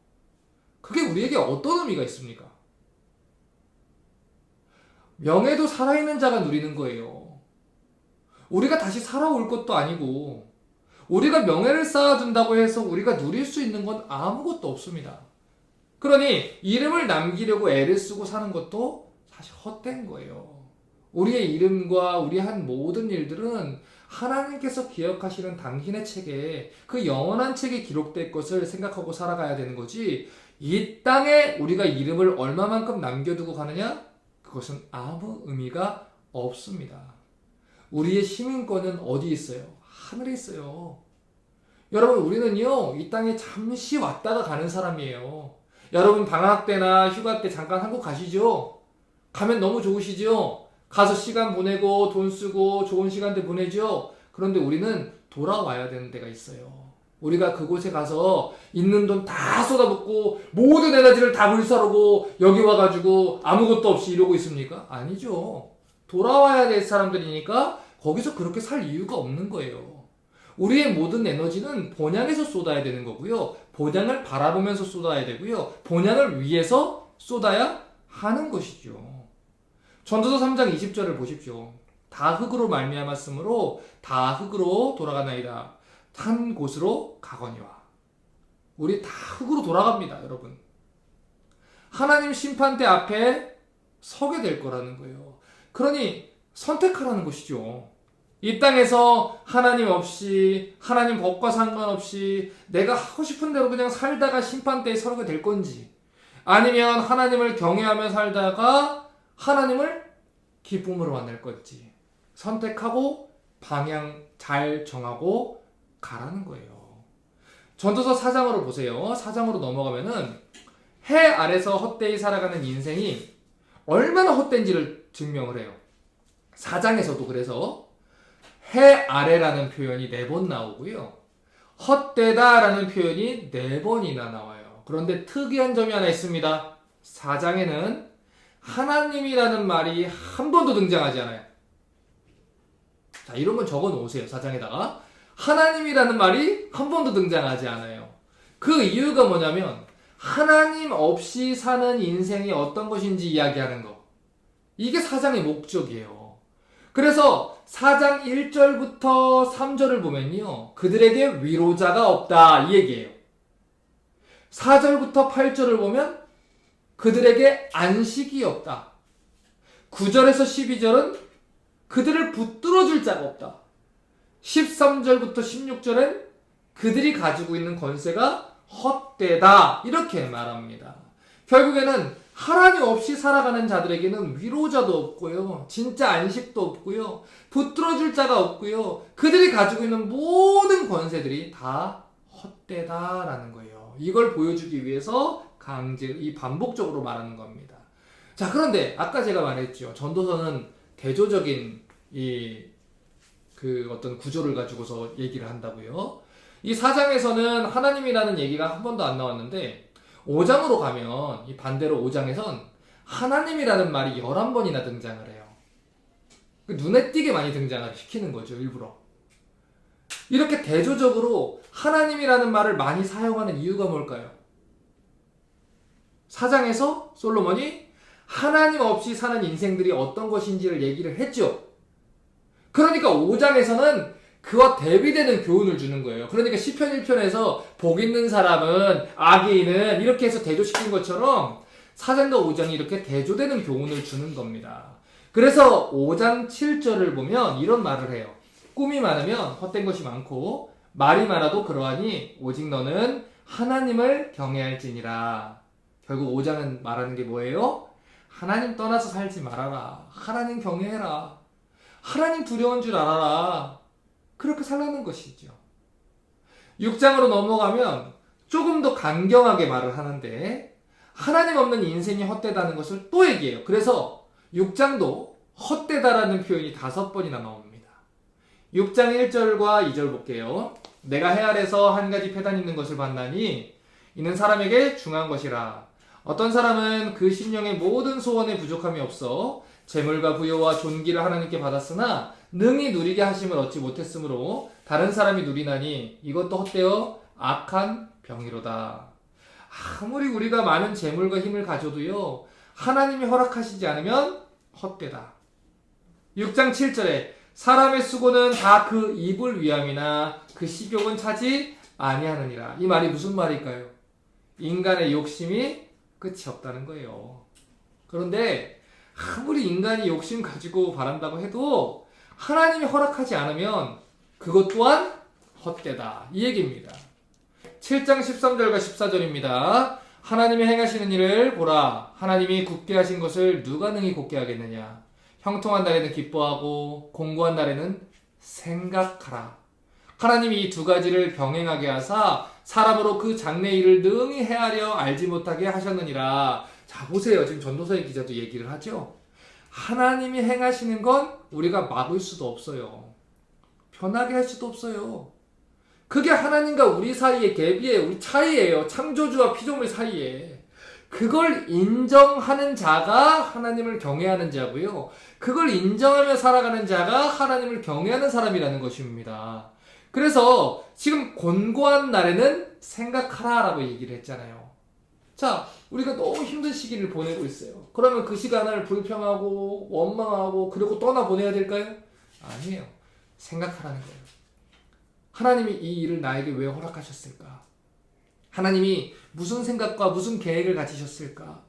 그게 우리에게 어떤 의미가 있습니까? 명예도 살아있는 자가 누리는 거예요. 우리가 다시 살아올 것도 아니고 우리가 명예를 쌓아둔다고 해서 우리가 누릴 수 있는 건 아무것도 없습니다. 그러니 이름을 남기려고 애를 쓰고 사는 것도 사실 헛된 거예요. 우리의 이름과 우리 한 모든 일들은 하나님께서 기억하시는 당신의 책에 그 영원한 책에 기록될 것을 생각하고 살아가야 되는 거지 이 땅에 우리가 이름을 얼마만큼 남겨두고 가느냐? 그것은 아무 의미가 없습니다. 우리의 시민권은 어디 있어요? 하늘에 있어요. 여러분 우리는요 이 땅에 잠시 왔다가 가는 사람이에요. 여러분 방학 때나 휴가 때 잠깐 한국 가시죠? 가면 너무 좋으시죠? 가서 시간 보내고 돈 쓰고 좋은 시간들 보내죠? 그런데 우리는 돌아와야 되는 데가 있어요. 우리가 그곳에 가서 있는 돈 다 쏟아붓고 모든 에너지를 다 불사르고 여기 와가지고 아무것도 없이 이러고 있습니까? 아니죠. 돌아와야 될 사람들이니까 거기서 그렇게 살 이유가 없는 거예요. 우리의 모든 에너지는 본향에서 쏟아야 되는 거고요. 본향을 바라보면서 쏟아야 되고요. 본향을 위해서 쏟아야 하는 것이죠. 전도서 3장 20절을 보십시오. 다 흙으로 말미암았으므로 다 흙으로 돌아가나이다. 한 곳으로 가거니와. 우리 다 흙으로 돌아갑니다, 여러분. 하나님 심판대 앞에 서게 될 거라는 거예요. 그러니 선택하라는 것이죠. 이 땅에서 하나님 없이 하나님 법과 상관없이 내가 하고 싶은 대로 그냥 살다가 심판대에 서게 될 건지 아니면 하나님을 경외하며 살다가 하나님을 기쁨으로 만날 건지 선택하고 방향 잘 정하고 가라는 거예요. 전도서 4장으로 보세요. 4장으로 넘어가면은 해 아래서 헛되이 살아가는 인생이 얼마나 헛된지를 증명을 해요. 4장에서도 그래서 해 아래라는 표현이 4번 나오고요. 헛되다라는 표현이 4번이나 나와요. 그런데 특이한 점이 하나 있습니다. 4장에는 하나님이라는 말이 한 번도 등장하지 않아요. 자, 이런 건 적어 놓으세요. 4장에다가. 하나님이라는 말이 한 번도 등장하지 않아요. 그 이유가 뭐냐면 하나님 없이 사는 인생이 어떤 것인지 이야기하는 거. 이게 4장의 목적이에요. 그래서 4장 1절부터 3절을 보면요. 그들에게 위로자가 없다 이 얘기예요. 4절부터 8절을 보면 그들에게 안식이 없다. 9절에서 12절은 그들을 붙들어줄 자가 없다. 13절부터 16절엔 그들이 가지고 있는 권세가 헛되다 이렇게 말합니다. 결국에는 하나님 없이 살아가는 자들에게는 위로자도 없고요. 진짜 안식도 없고요. 붙들어줄 자가 없고요. 그들이 가지고 있는 모든 권세들이 다 헛되다라는 거예요. 이걸 보여주기 위해서 이 반복적으로 말하는 겁니다. 자, 그런데 아까 제가 말했죠. 전도서는 대조적인 어떤 구조를 가지고서 얘기를 한다고요. 이 4장에서는 하나님이라는 얘기가 한 번도 안 나왔는데 5장으로 가면 이 반대로 5장에선 하나님이라는 말이 11번이나 등장을 해요. 눈에 띄게 많이 등장을 시키는 거죠, 일부러. 이렇게 대조적으로 하나님이라는 말을 많이 사용하는 이유가 뭘까요? 4장에서 솔로몬이 하나님 없이 사는 인생들이 어떤 것인지를 얘기를 했죠. 그러니까 5장에서는 그와 대비되는 교훈을 주는 거예요. 그러니까 시편 1편에서 복 있는 사람은 악인은 이렇게 해서 대조시킨 것처럼 4장과 5장이 이렇게 대조되는 교훈을 주는 겁니다. 그래서 5장 7절을 보면 이런 말을 해요. 꿈이 많으면 헛된 것이 많고 말이 많아도 그러하니 오직 너는 하나님을 경외할지니라. 결국 5장은 말하는 게 뭐예요? 하나님 떠나서 살지 말아라. 하나님 경외해라. 하나님 두려운 줄 알아라. 그렇게 살라는 것이죠. 6장으로 넘어가면 조금 더 강경하게 말을 하는데 하나님 없는 인생이 헛되다는 것을 또 얘기해요. 그래서 6장도 헛되다라는 표현이 5번이나 나옵니다. 6장 1절과 2절 볼게요. 내가 해 아래서 한 가지 패단 있는 것을 봤나니 이는 사람에게 중한 것이라. 어떤 사람은 그 심령의 모든 소원에 부족함이 없어 재물과 부여와 존귀를 하나님께 받았으나 능히 누리게 하심을 얻지 못했으므로 다른 사람이 누리나니 이것도 헛되어 악한 병이로다. 아무리 우리가 많은 재물과 힘을 가져도요, 하나님이 허락하시지 않으면 헛되다. 6장 7절에 사람의 수고는 다 그 입을 위함이나 그 식욕은 차지 아니하느니라. 이 말이 무슨 말일까요? 인간의 욕심이 끝이 없다는 거예요. 그런데 아무리 인간이 욕심 가지고 바란다고 해도 하나님이 허락하지 않으면 그것 또한 헛되다. 이 얘기입니다. 7장 13절과 14절입니다. 하나님이 행하시는 일을 보라. 하나님이 굳게 하신 것을 누가 능히 굳게 하겠느냐. 형통한 날에는 기뻐하고 공고한 날에는 생각하라. 하나님이 이 두 가지를 병행하게 하사 사람으로 그 장래 일을 능히 헤아려 알지 못하게 하셨느니라. 자, 보세요. 지금 전도서의 기자도 얘기를 하죠. 하나님이 행하시는 건 우리가 막을 수도 없어요. 변하게 할 수도 없어요. 그게 하나님과 우리 사이의 갭이에요. 우리 차이예요. 창조주와 피조물 사이에. 그걸 인정하는 자가 하나님을 경외하는 자고요. 그걸 인정하며 살아가는 자가 하나님을 경외하는 사람이라는 것입니다. 그래서 지금 곤고한 날에는 생각하라라고 얘기를 했잖아요. 자, 우리가 너무 힘든 시기를 보내고 있어요. 그러면 그 시간을 불평하고 원망하고 그리고 떠나보내야 될까요? 아니에요. 생각하라는 거예요. 하나님이 이 일을 나에게 왜 허락하셨을까? 하나님이 무슨 생각과 무슨 계획을 가지셨을까?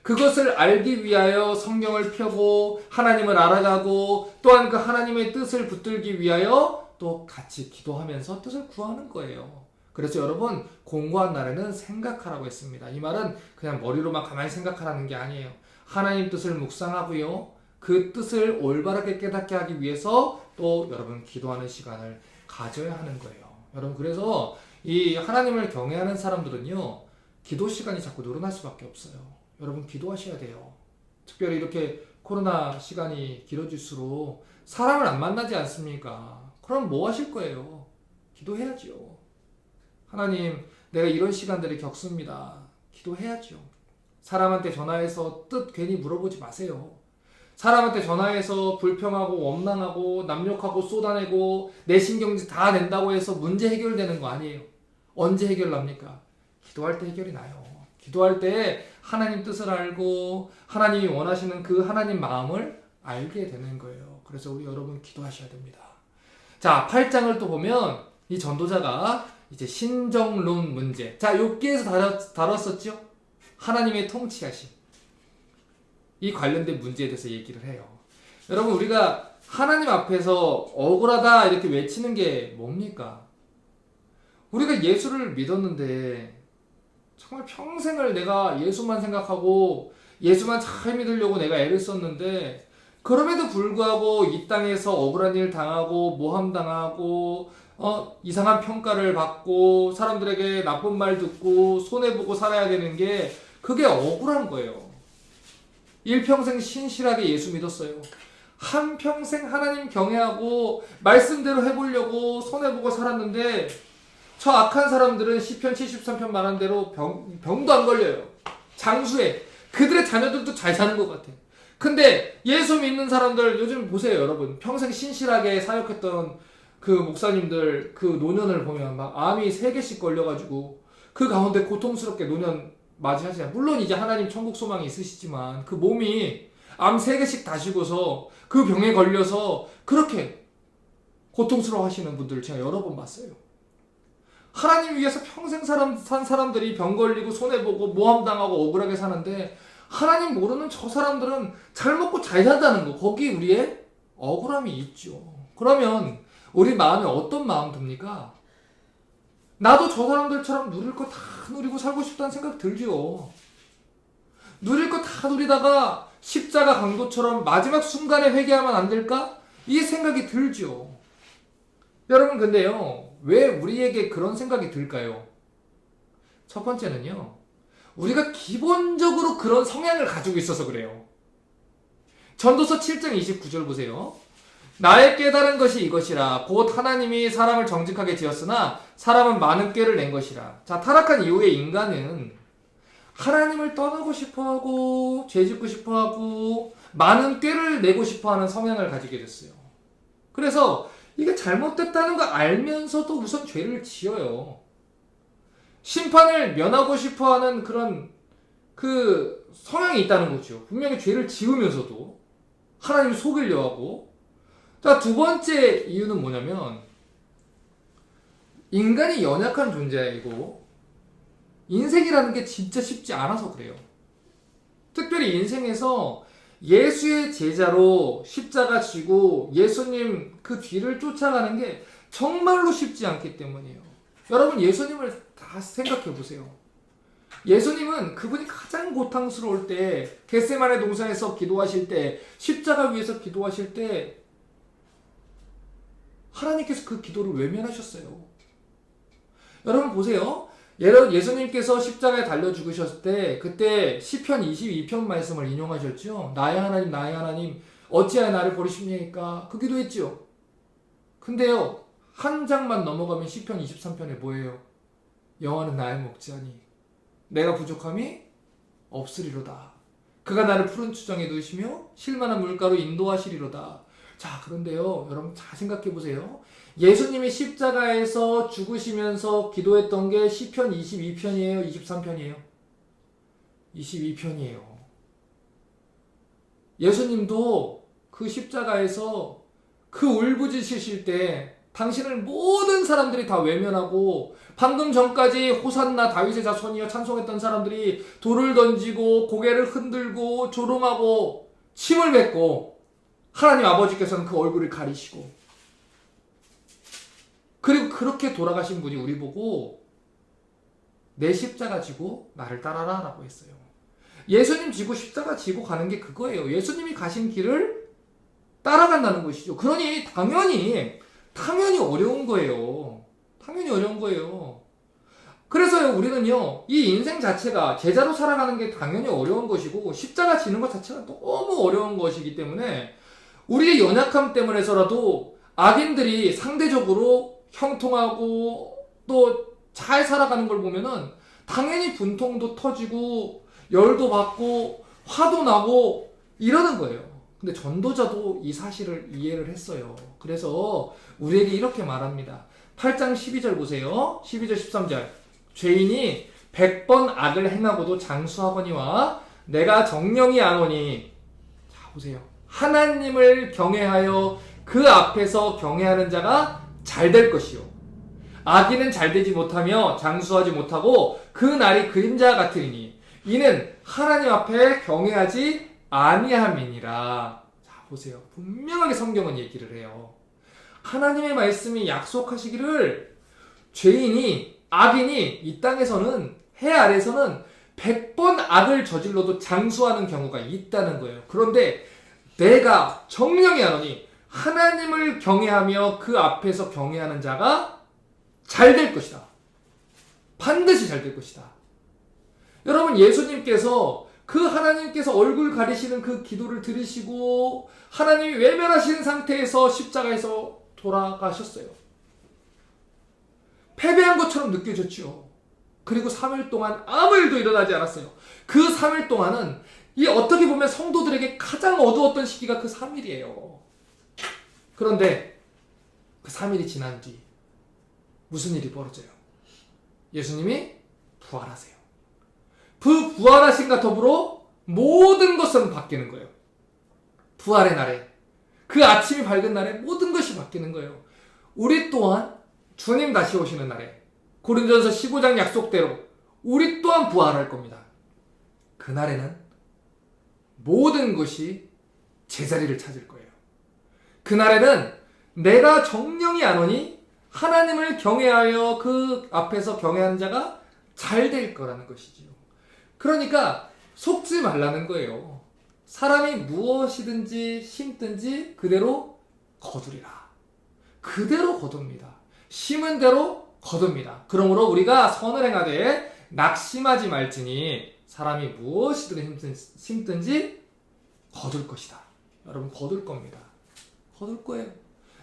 그것을 알기 위하여 성경을 펴고 하나님을 알아가고 또한 그 하나님의 뜻을 붙들기 위하여 또 같이 기도하면서 뜻을 구하는 거예요. 그래서 여러분, 공고한 날에는 생각하라고 했습니다. 이 말은 그냥 머리로만 가만히 생각하라는 게 아니에요. 하나님 뜻을 묵상하고요. 그 뜻을 올바르게 깨닫게 하기 위해서 또 여러분 기도하는 시간을 가져야 하는 거예요. 여러분, 그래서 이 하나님을 경외하는 사람들은요, 기도 시간이 자꾸 늘어날 수밖에 없어요. 여러분, 기도하셔야 돼요. 특별히 이렇게 코로나 시간이 길어질수록 사람을 안 만나지 않습니까? 그럼 뭐 하실 거예요? 기도해야죠. 하나님, 내가 이런 시간들을 겪습니다. 기도해야죠. 사람한테 전화해서 뜻 괜히 물어보지 마세요. 사람한테 전화해서 불평하고 원망하고 남욕하고 쏟아내고 내 신경질 다 낸다고 해서 문제 해결되는 거 아니에요. 언제 해결납니까? 기도할 때 해결이 나요. 기도할 때 하나님 뜻을 알고 하나님이 원하시는 그 하나님 마음을 알게 되는 거예요. 그래서 우리 여러분 기도하셔야 됩니다. 자, 8장을 또 보면 이 전도자가 이제 신정론 문제. 자, 욥기에서 다뤘었죠? 하나님의 통치하심. 이 관련된 문제에 대해서 얘기를 해요. 여러분, 우리가 하나님 앞에서 억울하다 이렇게 외치는 게 뭡니까? 우리가 예수를 믿었는데 정말 평생을 내가 예수만 생각하고 예수만 잘 믿으려고 내가 애를 썼는데 그럼에도 불구하고 이 땅에서 억울한 일 당하고 모함당하고 이상한 평가를 받고 사람들에게 나쁜 말 듣고 손해보고 살아야 되는 게 그게 억울한 거예요. 일평생 신실하게 예수 믿었어요. 한평생 하나님 경외하고 말씀대로 해보려고 손해보고 살았는데 저 악한 사람들은 시편 73편 말한 대로 병도 안 걸려요. 장수해. 그들의 자녀들도 잘 사는 것 같아. 근데 예수 믿는 사람들 요즘 보세요, 여러분. 평생 신실하게 사역했던 그 목사님들 그 노년을 보면 막 암이 3개씩 걸려가지고 그 가운데 고통스럽게 노년 맞이하시잖아요. 물론 이제 하나님 천국 소망이 있으시지만 그 몸이 암 3개씩 다시고서 그 병에 걸려서 그렇게 고통스러워 하시는 분들을 제가 여러 번 봤어요. 하나님 위해서 평생 산 사람들이 병 걸리고 손해보고 모함당하고 억울하게 사는데 하나님 모르는 저 사람들은 잘 먹고 잘 산다는 거, 거기 우리의 억울함이 있죠. 그러면 우리 마음에 어떤 마음 듭니까? 나도 저 사람들처럼 누릴 거 다 누리고 살고 싶다는 생각 들죠. 누릴 거 다 누리다가 십자가 강도처럼 마지막 순간에 회개하면 안 될까? 이 생각이 들죠. 여러분, 근데요, 왜 우리에게 그런 생각이 들까요? 첫 번째는요, 우리가 기본적으로 그런 성향을 가지고 있어서 그래요. 전도서 7장 29절 보세요. 나의 깨달은 것이 이것이라. 곧 하나님이 사람을 정직하게 지었으나 사람은 많은 꾀를 낸 것이라. 자, 타락한 이후에 인간은 하나님을 떠나고 싶어하고 죄짓고 싶어하고 많은 꾀를 내고 싶어하는 성향을 가지게 됐어요. 그래서 이게 잘못됐다는 거 알면서도 우선 죄를 지어요. 심판을 면하고 싶어하는 그런 그 성향이 있다는 거죠. 분명히 죄를 지으면서도 하나님을 속이려 하고. 자, 두 번째 이유는 뭐냐면 인간이 연약한 존재이고 인생이라는 게 진짜 쉽지 않아서 그래요. 특별히 인생에서 예수의 제자로 십자가 지고 예수님 그 뒤를 쫓아가는 게 정말로 쉽지 않기 때문이에요. 여러분, 예수님을 다 생각해 보세요. 예수님은 그분이 가장 고통스러울 때, 겟세마네 동산에서 기도하실 때, 십자가 위에서 기도하실 때 하나님께서 그 기도를 외면하셨어요. 여러분 보세요. 예수님께서 십자가에 달려 죽으셨을 때 그때 시편 22편 말씀을 인용하셨죠. 나의 하나님 나의 하나님 어찌하여 나를 버리십니까? 그 기도했죠. 근데요, 한 장만 넘어가면 시편 23편에 뭐예요? 여호와는 나의 목자니 내가 부족함이 없으리로다. 그가 나를 푸른 추정에 두시며 쉴만한 물가로 인도하시리로다. 자, 그런데요, 여러분 잘 생각해 보세요. 예수님이 십자가에서 죽으시면서 기도했던 게 시편 22편이에요? 23편이에요? 22편이에요. 예수님도 그 십자가에서 그 울부짖으실 때 당신을 모든 사람들이 다 외면하고 방금 전까지 호산나 다윗의 자손이여 찬송했던 사람들이 돌을 던지고 고개를 흔들고 조롱하고 침을 뱉고 하나님 아버지께서는 그 얼굴을 가리시고 그리고 그렇게 돌아가신 분이 우리 보고 내 십자가 지고 나를 따라라 라고 했어요. 예수님 지고 십자가 지고 가는 게 그거예요. 예수님이 가신 길을 따라간다는 것이죠. 그러니 당연히 어려운 거예요. 당연히 어려운 거예요. 그래서요, 우리는요, 이 인생 자체가 제자로 살아가는 게 당연히 어려운 것이고 십자가 지는 것 자체가 너무 어려운 것이기 때문에 우리의 연약함 때문에서라도 악인들이 상대적으로 형통하고 또 잘 살아가는 걸 보면은 당연히 분통도 터지고 열도 받고 화도 나고 이러는 거예요. 근데 전도자도 이 사실을 이해를 했어요. 그래서 우리에게 이렇게 말합니다. 8장 12절 보세요. 12절 13절. 죄인이 100번 악을 행하고도 장수하거니와 내가 정령이 아노니. 자, 보세요. 하나님을 경외하여 그 앞에서 경외하는 자가 잘 될 것이요. 악인은 잘 되지 못하며 장수하지 못하고 그 날이 그림자 같으리니 이는 하나님 앞에 경외하지 아니함이니라. 자, 보세요. 분명하게 성경은 얘기를 해요. 하나님의 말씀이 약속하시기를 죄인이, 악인이 이 땅에서는, 해 아래서는 100번 악을 저질러도 장수하는 경우가 있다는 거예요. 그런데 내가 정령이 하노니 하나님을 경외하며 그 앞에서 경외하는 자가 잘 될 것이다. 반드시 잘 될 것이다. 여러분, 예수님께서 그 하나님께서 얼굴 가리시는 그 기도를 들으시고 하나님이 외면하시는 상태에서 십자가에서 돌아가셨어요. 패배한 것처럼 느껴졌죠. 그리고 3일 동안 아무 일도 일어나지 않았어요. 그 3일 동안은 이 어떻게 보면 성도들에게 가장 어두웠던 시기가 그 3일이에요. 그런데 그 3일이 지난 뒤 무슨 일이 벌어져요? 예수님이 부활하세요. 그 부활하심과 더불어 모든 것은 바뀌는 거예요. 부활의 날에, 그 아침이 밝은 날에 모든 것이 바뀌는 거예요. 우리 또한 주님 다시 오시는 날에 고린도전서 15장 약속대로 우리 또한 부활할 겁니다. 그날에는 모든 것이 제자리를 찾을 거예요. 그날에는 내가 정령이 아노니 하나님을 경외하여 그 앞에서 경외하는 자가 잘 될 거라는 것이지요. 그러니까 속지 말라는 거예요. 사람이 무엇이든지 심든지 그대로 거두리라. 그대로 거둡니다. 심은 대로 거둡니다. 그러므로 우리가 선을 행하되 낙심하지 말지니 사람이 무엇이든 심든지 거둘 것이다. 여러분, 거둘 겁니다. 거둘 거예요.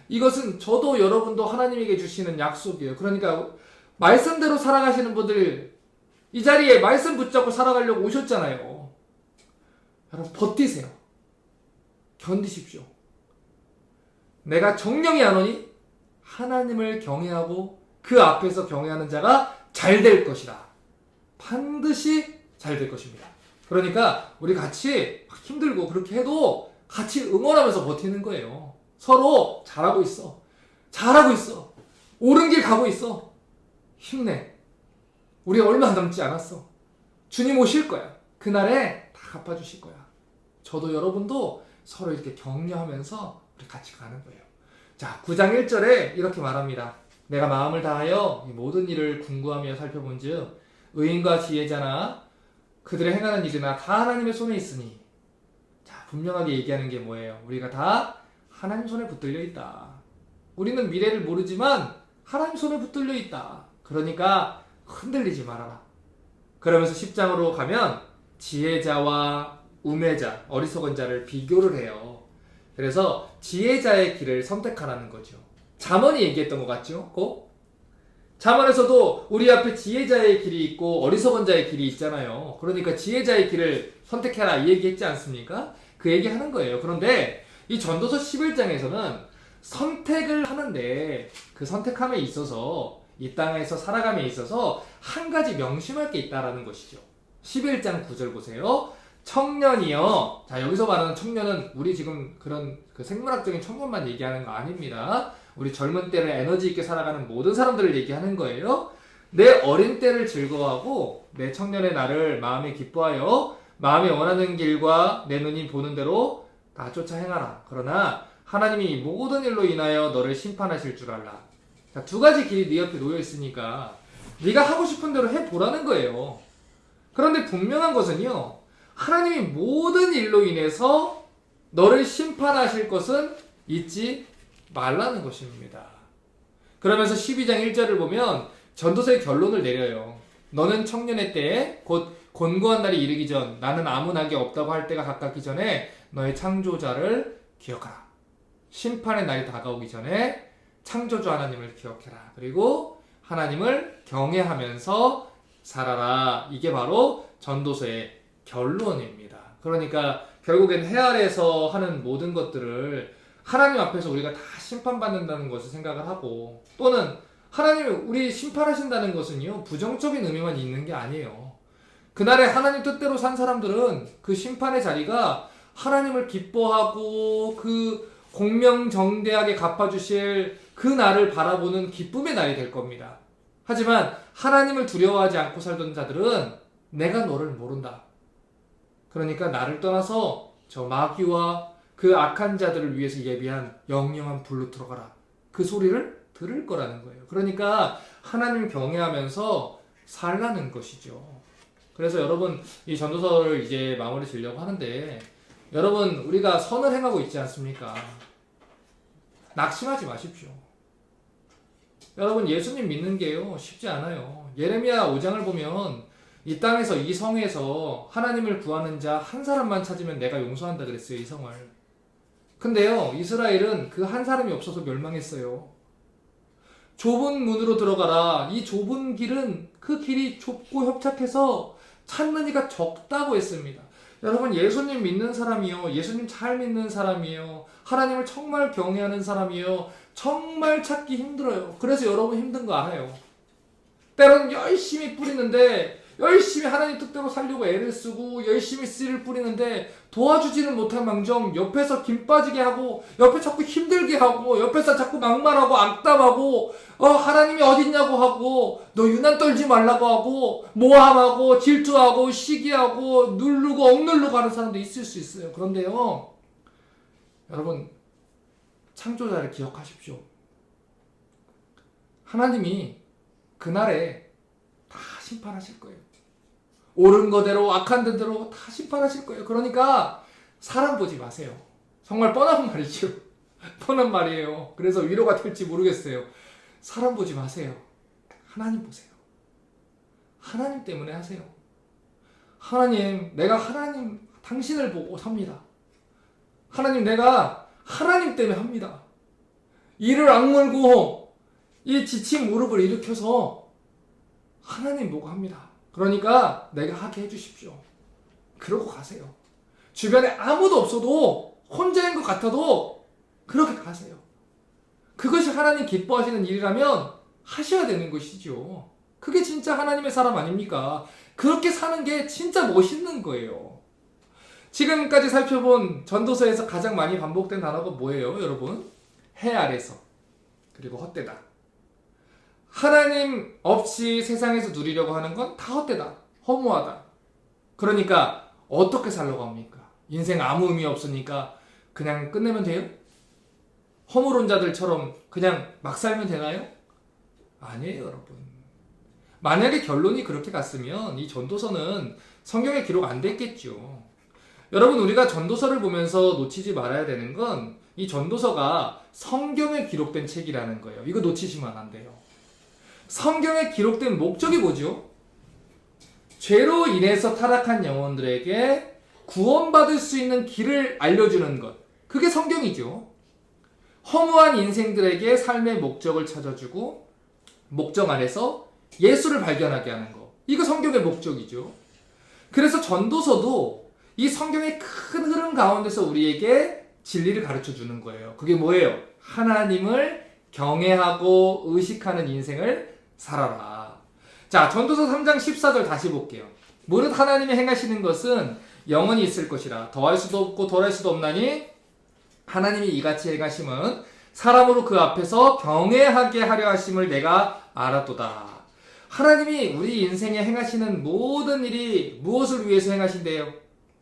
이것은 저도 여러분도 하나님에게 주시는 약속이에요. 그러니까 말씀대로 살아가시는 분들 이 자리에 말씀 붙잡고 살아가려고 오셨잖아요. 여러분 버티세요. 견디십시오. 내가 정령이 안 오니 하나님을 경외하고 그 앞에서 경외하는 자가 잘 될 것이다. 반드시 잘 될 것입니다. 그러니까 우리 같이 힘들고 그렇게 해도 같이 응원하면서 버티는 거예요. 서로 잘하고 있어. 잘하고 있어. 옳은 길 가고 있어. 힘내. 우리 얼마 남지 않았어. 주님 오실 거야. 그날에 다 갚아주실 거야. 저도 여러분도 서로 이렇게 격려하면서 우리 같이 가는 거예요. 자, 9장 1절에 이렇게 말합니다. 내가 마음을 다하여 이 모든 일을 궁구하며 살펴본즉 의인과 지혜자나 그들의 행하는 일이나 다 하나님의 손에 있으니. 자, 분명하게 얘기하는 게 뭐예요? 우리가 다 하나님 손에 붙들려 있다. 우리는 미래를 모르지만 하나님 손에 붙들려 있다. 그러니까 흔들리지 말아라. 그러면서 10장으로 가면 지혜자와 우매자, 어리석은 자를 비교를 해요. 그래서 지혜자의 길을 선택하라는 거죠. 잠언이 얘기했던 것 같죠? 꼭? 잠언에서도 우리 앞에 지혜자의 길이 있고 어리석은 자의 길이 있잖아요. 그러니까 지혜자의 길을 선택해라 이 얘기했지 않습니까? 그 얘기하는 거예요. 그런데 이 전도서 11장에서는 선택을 하는데 그 선택함에 있어서 이 땅에서 살아감에 있어서 한 가지 명심할 게 있다라는 것이죠. 11장 9절 보세요. 청년이여. 자, 여기서 말하는 청년은 우리 지금 그런 그 생물학적인 청년만 얘기하는 거 아닙니다. 우리 젊은 때를 에너지 있게 살아가는 모든 사람들을 얘기하는 거예요. 내 어린 때를 즐거워하고 내 청년의 날을 마음에 기뻐하여 마음에 원하는 길과 내 눈이 보는 대로 다 쫓아 행하라. 그러나 하나님이 모든 일로 인하여 너를 심판하실 줄 알라. 자, 두 가지 길이 네 옆에 놓여 있으니까 네가 하고 싶은 대로 해보라는 거예요. 그런데 분명한 것은요, 하나님이 모든 일로 인해서 너를 심판하실 것은 잊지 말라는 것입니다. 그러면서 12장 1절을 보면 전도서의 결론을 내려요. 너는 청년의 때에 곧 곤고한 날이 이르기 전 나는 아무 낙이 없다고 할 때가 가깝기 전에 너의 창조자를 기억하라. 심판의 날이 다가오기 전에 창조주 하나님을 기억해라. 그리고 하나님을 경외하면서 살아라. 이게 바로 전도서의 결론입니다. 그러니까 결국엔 해 아래에서 하는 모든 것들을 하나님 앞에서 우리가 다 심판받는다는 것을 생각을 하고, 또는 하나님이 우리 심판하신다는 것은요 부정적인 의미만 있는 게 아니에요. 그날에 하나님 뜻대로 산 사람들은 그 심판의 자리가 하나님을 기뻐하고 그 공명정대하게 갚아주실 그 날을 바라보는 기쁨의 날이 될 겁니다. 하지만 하나님을 두려워하지 않고 살던 자들은 내가 너를 모른다. 그러니까 나를 떠나서 저 마귀와 그 악한 자들을 위해서 예비한 영영한 불로 들어가라. 그 소리를 들을 거라는 거예요. 그러니까 하나님을 경외하면서 살라는 것이죠. 그래서 여러분 이 전도서를 이제 마무리 지으려고 하는데, 여러분 우리가 선을 행하고 있지 않습니까? 낙심하지 마십시오. 여러분 예수님 믿는 게요 쉽지 않아요. 예레미야 5장을 보면 이 땅에서 이 성에서 하나님을 구하는 자 한 사람만 찾으면 내가 용서한다 그랬어요. 이 성을. 근데요 이스라엘은 그 한 사람이 없어서 멸망했어요. 좁은 문으로 들어가라. 이 좁은 길은 그 길이 좁고 협착해서 찾는 이가 적다고 했습니다. 여러분 예수님 믿는 사람이요, 예수님 잘 믿는 사람이요, 하나님을 정말 경외하는 사람이요, 정말 찾기 힘들어요. 그래서 여러분 힘든 거 알아요. 때로는 열심히 뿌리는데, 열심히 하나님 뜻대로 살려고 애를 쓰고 열심히 씨를 뿌리는데 도와주지는 못한 망정 옆에서 김 빠지게 하고, 옆에 자꾸 힘들게 하고, 옆에서 자꾸 막말하고 악담하고, 하나님이 어딨냐고 하고, 너 유난 떨지 말라고 하고, 모함하고 질투하고 시기하고 누르고 억누르고 하는 사람도 있을 수 있어요. 그런데요 여러분 창조자를 기억하십시오. 하나님이 그날에 다 심판하실 거예요. 옳은 거대로 악한 대로 다 심판하실 거예요. 그러니까 사람 보지 마세요. 정말 뻔한 말이죠. 뻔한 말이에요. 그래서 위로가 될지 모르겠어요. 사람 보지 마세요. 하나님 보세요. 하나님 때문에 하세요. 하나님, 내가 하나님 당신을 보고 삽니다. 하나님, 내가 하나님 때문에 합니다. 이를 악물고 이 지친 무릎을 일으켜서 하나님 보고 합니다. 그러니까 내가 하게 해주십시오. 그러고 가세요. 주변에 아무도 없어도 혼자인 것 같아도 그렇게 가세요. 그것이 하나님 기뻐하시는 일이라면 하셔야 되는 것이죠. 그게 진짜 하나님의 사람 아닙니까? 그렇게 사는 게 진짜 멋있는 거예요. 지금까지 살펴본 전도서에서 가장 많이 반복된 단어가 뭐예요, 여러분? 해 아래서, 그리고 헛되다. 하나님 없이 세상에서 누리려고 하는 건 다 헛되다, 허무하다. 그러니까 어떻게 살려고 합니까? 인생 아무 의미 없으니까 그냥 끝내면 돼요? 허물론자들처럼 그냥 막 살면 되나요? 아니에요, 여러분. 만약에 결론이 그렇게 갔으면 이 전도서는 성경에 기록 안 됐겠죠. 여러분, 우리가 전도서를 보면서 놓치지 말아야 되는 건 이 전도서가 성경에 기록된 책이라는 거예요. 이거 놓치시면 안 돼요. 성경에 기록된 목적이 뭐죠? 죄로 인해서 타락한 영혼들에게 구원받을 수 있는 길을 알려주는 것. 그게 성경이죠. 허무한 인생들에게 삶의 목적을 찾아주고 목적 안에서 예수를 발견하게 하는 것. 이거 성경의 목적이죠. 그래서 전도서도 이 성경의 큰 흐름 가운데서 우리에게 진리를 가르쳐 주는 거예요. 그게 뭐예요? 하나님을 경외하고 의식하는 인생을 살아라. 자, 전도서 3장 14절 다시 볼게요. 무릇 하나님이 행하시는 것은 영원히 있을 것이라. 더할 수도 없고 덜할 수도 없나니 하나님이 이같이 행하심은 사람으로 그 앞에서 경외하게 하려 하심을 내가 알았도다. 하나님이 우리 인생에 행하시는 모든 일이 무엇을 위해서 행하신대요?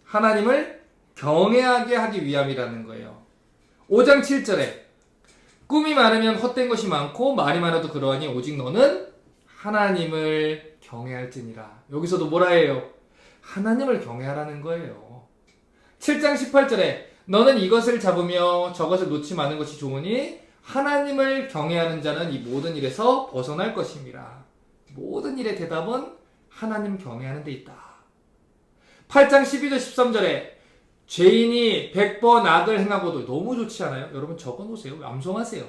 하나님을 경외하게 하기 위함이라는 거예요. 5장 7절에 꿈이 많으면 헛된 것이 많고 말이 많아도 그러하니 오직 너는 하나님을 경외할지니라. 여기서도 뭐라 해요? 하나님을 경외하라는 거예요. 7장 18절에 너는 이것을 잡으며 저것을 놓지 마는 것이 좋으니 하나님을 경외하는 자는 이 모든 일에서 벗어날 것입니다. 모든 일의 대답은 하나님 경외하는 데 있다. 8장 12절 13절에 죄인이 100번 악을 행하고도 너무 좋지 않아요? 여러분 적어놓으세요. 암송하세요.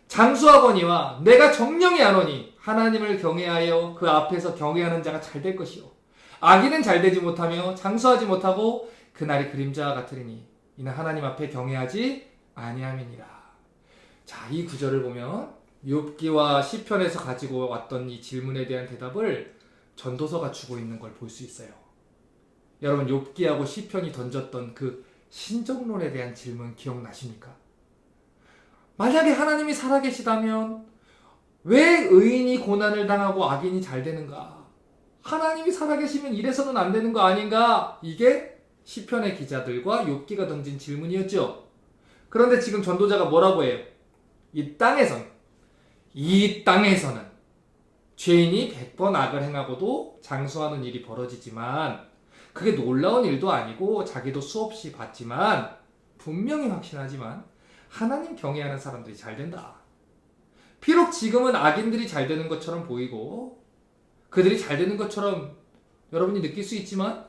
장수하거니와 내가 정령이 안오니 하나님을 경외하여 그 앞에서 경외하는 자가 잘 될 것이요 악인은 잘 되지 못하며 장수하지 못하고 그날이 그림자와 같으리니 이는 하나님 앞에 경외하지 아니함이니라. 자, 이 구절을 보면 욥기와 시편에서 가지고 왔던 이 질문에 대한 대답을 전도서가 주고 있는 걸 볼 수 있어요. 여러분, 욥기하고 시편이 던졌던 그 신정론에 대한 질문 기억나십니까? 만약에 하나님이 살아계시다면 왜 의인이 고난을 당하고 악인이 잘 되는가? 하나님이 살아계시면 이래서는 안 되는 거 아닌가? 이게 시편의 기자들과 욥기가 던진 질문이었죠. 그런데 지금 전도자가 뭐라고 해요? 이 땅에서는 죄인이 100번 악을 행하고도 장수하는 일이 벌어지지만 그게 놀라운 일도 아니고 자기도 수없이 봤지만 분명히 확신하지만 하나님 경외하는 사람들이 잘 된다. 비록 지금은 악인들이 잘 되는 것처럼 보이고 그들이 잘 되는 것처럼 여러분이 느낄 수 있지만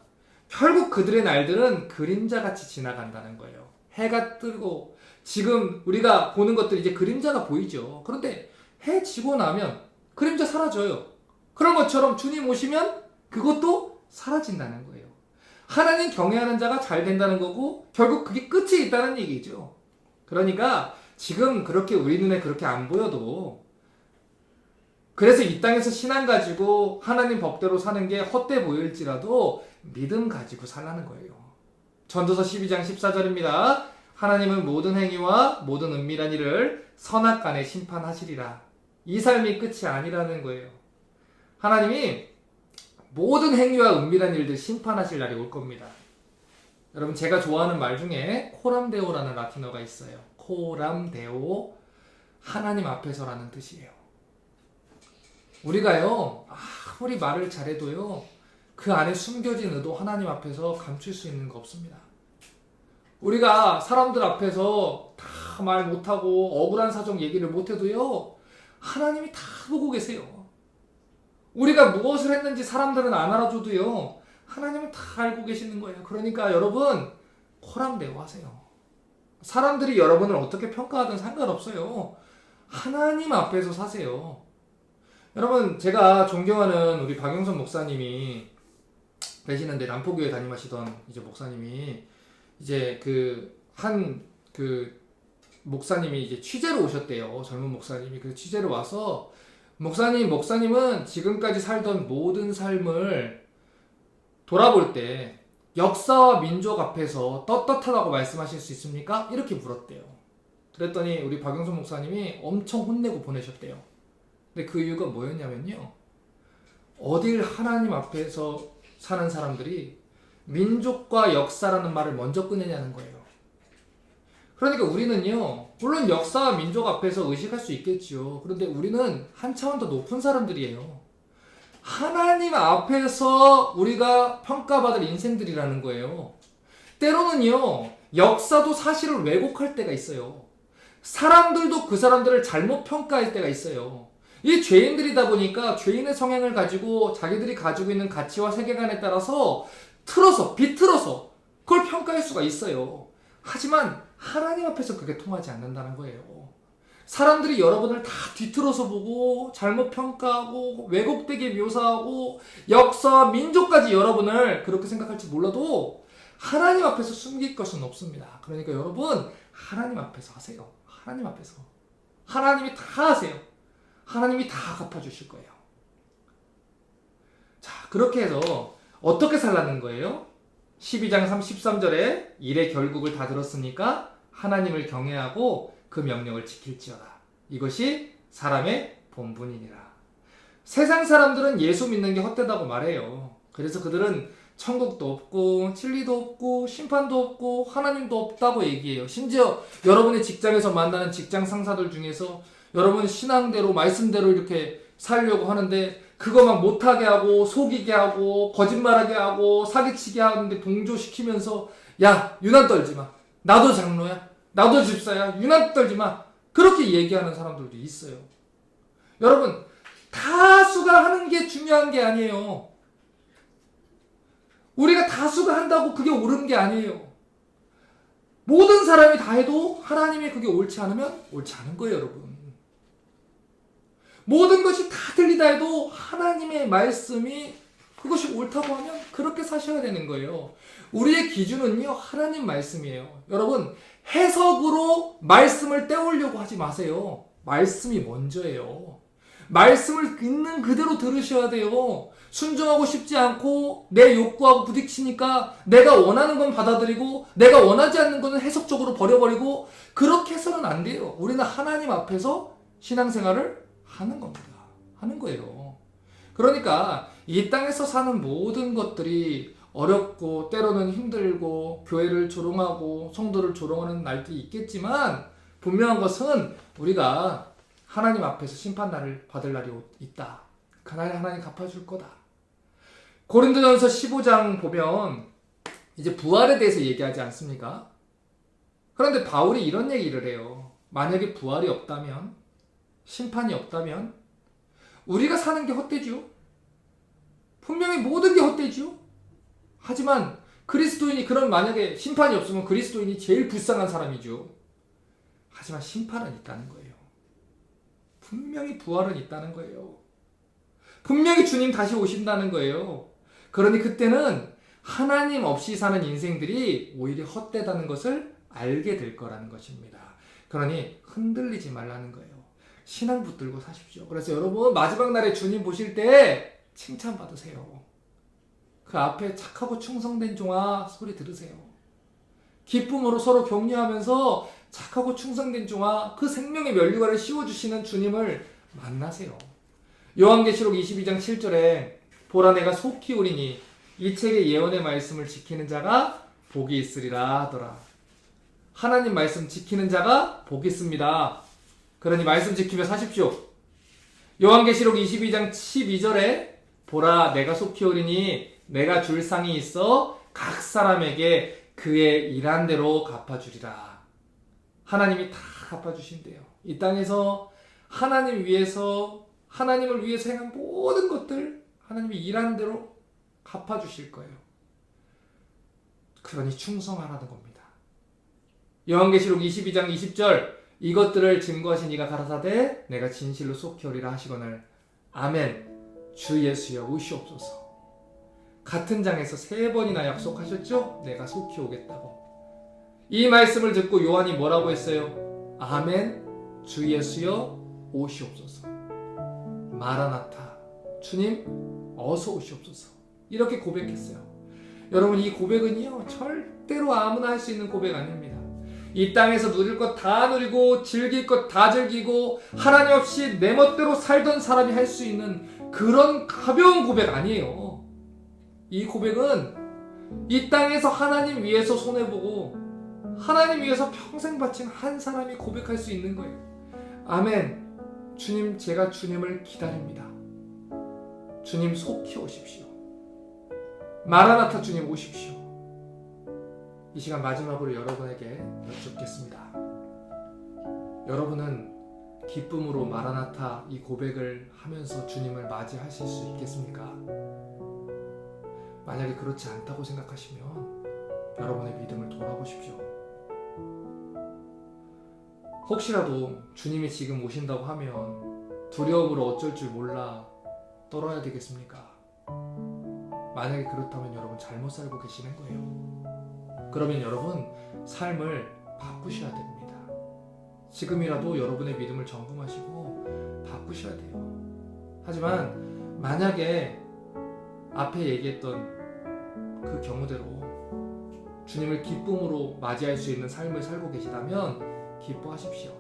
결국 그들의 날들은 그림자같이 지나간다는 거예요. 해가 뜨고 지금 우리가 보는 것들이 이제 그림자가 보이죠. 그런데 해 지고 나면 그림자 사라져요. 그런 것처럼 주님 오시면 그것도 사라진다는 거예요. 하나님 경외하는 자가 잘 된다는 거고 결국 그게 끝이 있다는 얘기죠. 그러니까 지금 그렇게 우리 눈에 그렇게 안 보여도 그래서 이 땅에서 신앙 가지고 하나님 법대로 사는 게 헛돼 보일지라도 믿음 가지고 살라는 거예요. 전도서 12장 14절입니다. 하나님은 모든 행위와 모든 은밀한 일을 선악간에 심판하시리라. 이 삶이 끝이 아니라는 거예요. 하나님이 모든 행위와 은밀한 일들 심판하실 날이 올 겁니다. 여러분, 제가 좋아하는 말 중에 코람데오라는 라틴어가 있어요. 코람데오, 하나님 앞에서라는 뜻이에요. 우리가요, 아무리 말을 잘해도요, 그 안에 숨겨진 의도 하나님 앞에서 감출 수 있는 거 없습니다. 우리가 사람들 앞에서 다 말 못하고 억울한 사정 얘기를 못해도요, 하나님이 다 보고 계세요. 우리가 무엇을 했는지 사람들은 안 알아줘도요, 하나님은 다 알고 계시는 거예요. 그러니까 여러분, 코람데오 하세요. 사람들이 여러분을 어떻게 평가하든 상관없어요. 하나님 앞에서 사세요. 여러분, 제가 존경하는 우리 박영선 목사님이 계시는데, 남포교회 담임하시던 이제 목사님이 이제 그 목사님이 이제 취재로 오셨대요. 젊은 목사님이 그 취재로 와서 목사님은 지금까지 살던 모든 삶을 돌아볼 때 역사와 민족 앞에서 떳떳하다고 말씀하실 수 있습니까? 이렇게 물었대요. 그랬더니 우리 박영선 목사님이 엄청 혼내고 보내셨대요. 근데 그 이유가 뭐였냐면요. 어딜 하나님 앞에서 사는 사람들이 민족과 역사라는 말을 먼저 꺼내냐는 거예요. 그러니까 우리는요, 물론 역사와 민족 앞에서 의식할 수 있겠죠. 그런데 우리는 한 차원 더 높은 사람들이에요. 하나님 앞에서 우리가 평가받을 인생들이라는 거예요. 때로는요, 역사도 사실을 왜곡할 때가 있어요. 사람들도 그 사람들을 잘못 평가할 때가 있어요. 이 죄인들이다 보니까 죄인의 성향을 가지고 자기들이 가지고 있는 가치와 세계관에 따라서 비틀어서 그걸 평가할 수가 있어요. 하지만 하나님 앞에서 그게 통하지 않는다는 거예요. 사람들이 여러분을 다 뒤틀어서 보고 잘못 평가하고 왜곡되게 묘사하고 역사와 민족까지 여러분을 그렇게 생각할지 몰라도 하나님 앞에서 숨길 것은 없습니다. 그러니까 여러분, 하나님 앞에서 하세요. 하나님 앞에서. 하나님이 다 하세요. 하나님이 다 갚아주실 거예요. 자, 그렇게 해서 어떻게 살라는 거예요? 12장 13절에 일의 결국을 다 들었으니까 하나님을 경외하고 그 명령을 지킬지어다. 이것이 사람의 본분이니라. 세상 사람들은 예수 믿는 게 헛되다고 말해요. 그래서 그들은 천국도 없고 진리도 없고 심판도 없고 하나님도 없다고 얘기해요. 심지어 여러분의 직장에서 만나는 직장 상사들 중에서 여러분 신앙대로 말씀대로 이렇게 살려고 하는데 그거 막 못하게 하고 속이게 하고 거짓말하게 하고 사기치게 하는데 동조시키면서 야, 유난 떨지 마. 나도 장로야. 나도 집사야. 유난 떨지 마. 그렇게 얘기하는 사람들도 있어요. 여러분, 다수가 하는 게 중요한 게 아니에요. 우리가 다수가 한다고 그게 옳은 게 아니에요. 모든 사람이 다 해도 하나님이 그게 옳지 않으면 옳지 않은 거예요, 여러분. 모든 것이 다 들리다 해도 하나님의 말씀이 그것이 옳다고 하면 그렇게 사셔야 되는 거예요. 우리의 기준은요, 하나님 말씀이에요. 여러분, 해석으로 말씀을 떼오려고 하지 마세요. 말씀이 먼저예요. 말씀을 있는 그대로 들으셔야 돼요. 순종하고 싶지 않고 내 욕구하고 부딪히니까 내가 원하는 건 받아들이고 내가 원하지 않는 것은 해석적으로 버려버리고 그렇게 해서는 안 돼요. 우리는 하나님 앞에서 신앙생활을 하는 겁니다. 하는 거예요. 그러니까 이 땅에서 사는 모든 것들이 어렵고 때로는 힘들고 교회를 조롱하고 성도를 조롱하는 날들이 있겠지만 분명한 것은 우리가 하나님 앞에서 심판날을 받을 날이 있다. 그날에 하나님 갚아줄 거다. 고린도전서 15장 보면 이제 부활에 대해서 얘기하지 않습니까? 그런데 바울이 이런 얘기를 해요. 만약에 부활이 없다면, 심판이 없다면 우리가 사는 게 헛되죠. 분명히 모든 게 헛되죠. 하지만 그리스도인이 그런 만약에 심판이 없으면 그리스도인이 제일 불쌍한 사람이죠. 하지만 심판은 있다는 거예요. 분명히 부활은 있다는 거예요. 분명히 주님 다시 오신다는 거예요. 그러니 그때는 하나님 없이 사는 인생들이 오히려 헛되다는 것을 알게 될 거라는 것입니다. 그러니 흔들리지 말라는 거예요. 신앙 붙들고 사십시오. 그래서 여러분 마지막 날에 주님 보실 때 칭찬받으세요. 그 앞에 착하고 충성된 종아 소리 들으세요. 기쁨으로 서로 격려하면서 착하고 충성된 종아 그 생명의 면류관을 씌워주시는 주님을 만나세요. 요한계시록 22장 7절에 보라 내가 속히 오리니 이 책의 예언의 말씀을 지키는 자가 복이 있으리라 하더라. 하나님 말씀 지키는 자가 복이 있습니다. 그러니 말씀 지키며 사십시오. 요한계시록 22장 12절에 보라 내가 속히 오리니 내가 줄 상이 있어 각 사람에게 그의 일한 대로 갚아주리라. 하나님이 다 갚아주신대요. 이 땅에서 하나님을 위해서 행한 모든 것들 하나님이 일한 대로 갚아주실 거예요. 그러니 충성하라는 겁니다. 요한계시록 22장 20절 이것들을 증거하신 이가 가라사대 내가 진실로 속히 오리라 하시거늘 아멘 주 예수여 오시옵소서. 같은 장에서 3번이나 약속하셨죠? 내가 속히 오겠다고. 이 말씀을 듣고 요한이 뭐라고 했어요? 아멘 주 예수여 오시옵소서. 마라나타 주님 어서 오시옵소서. 이렇게 고백했어요. 여러분 이 고백은요 절대로 아무나 할 수 있는 고백 아닙니다. 이 땅에서 누릴 것 다 누리고 즐길 것 다 즐기고 하나님 없이 내 멋대로 살던 사람이 할 수 있는 그런 가벼운 고백 아니에요. 이 고백은 이 땅에서 하나님 위해서 손해보고 하나님 위해서 평생 바친 한 사람이 고백할 수 있는 거예요. 아멘 주님 제가 주님을 기다립니다. 주님 속히 오십시오. 마라나타 주님 오십시오. 이 시간 마지막으로 여러분에게 여쭙겠습니다. 여러분은 기쁨으로 마라나타 이 고백을 하면서 주님을 맞이하실 수 있겠습니까? 만약에 그렇지 않다고 생각하시면 여러분의 믿음을 돌아보십시오. 혹시라도 주님이 지금 오신다고 하면 두려움으로 어쩔 줄 몰라 떨어야 되겠습니까? 만약에 그렇다면 여러분 잘못 살고 계시는 거예요. 그러면 여러분 삶을 바꾸셔야 됩니다. 지금이라도 여러분의 믿음을 점검하시고 바꾸셔야 돼요. 하지만 만약에 앞에 얘기했던 그 경우대로 주님을 기쁨으로 맞이할 수 있는 삶을 살고 계시다면 기뻐하십시오.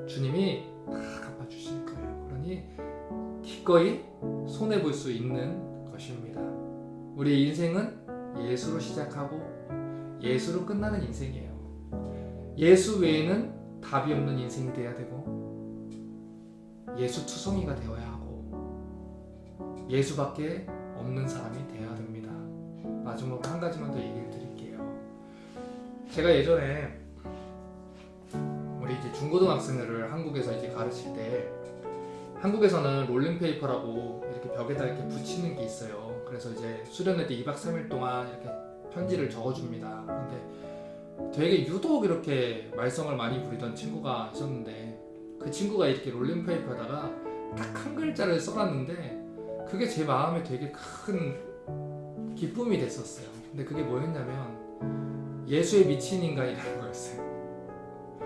주님이 다 갚아주실 거예요. 그러니 기꺼이 손해볼 수 있는 것입니다. 우리의 인생은 예수로 시작하고 예수로 끝나는 인생이에요. 예수 외에는 답이 없는 인생이 돼야 되고 예수 투성이가 되어야 하고 예수밖에 없는 사람이 되어야 됩니다. 마지막으로 한 가지만 더 얘기를 드릴게요. 제가 예전에 우리 이제 중고등학생들을 한국에서 이제 가르칠 때 한국에서는 롤링페이퍼라고 이렇게 벽에다 이렇게 붙이는 게 있어요. 그래서 이제 수련회 때 2박 3일 동안 이렇게 편지를 적어줍니다. 그런데 되게 유독 이렇게 말썽을 많이 부리던 친구가 있었는데 그 친구가 이렇게 롤링페이퍼에다가 딱 한 글자를 써놨는데 그게 제 마음에 되게 큰 기쁨이 됐었어요. 근데 그게 뭐였냐면 예수의 미친 인간이라는 거였어요.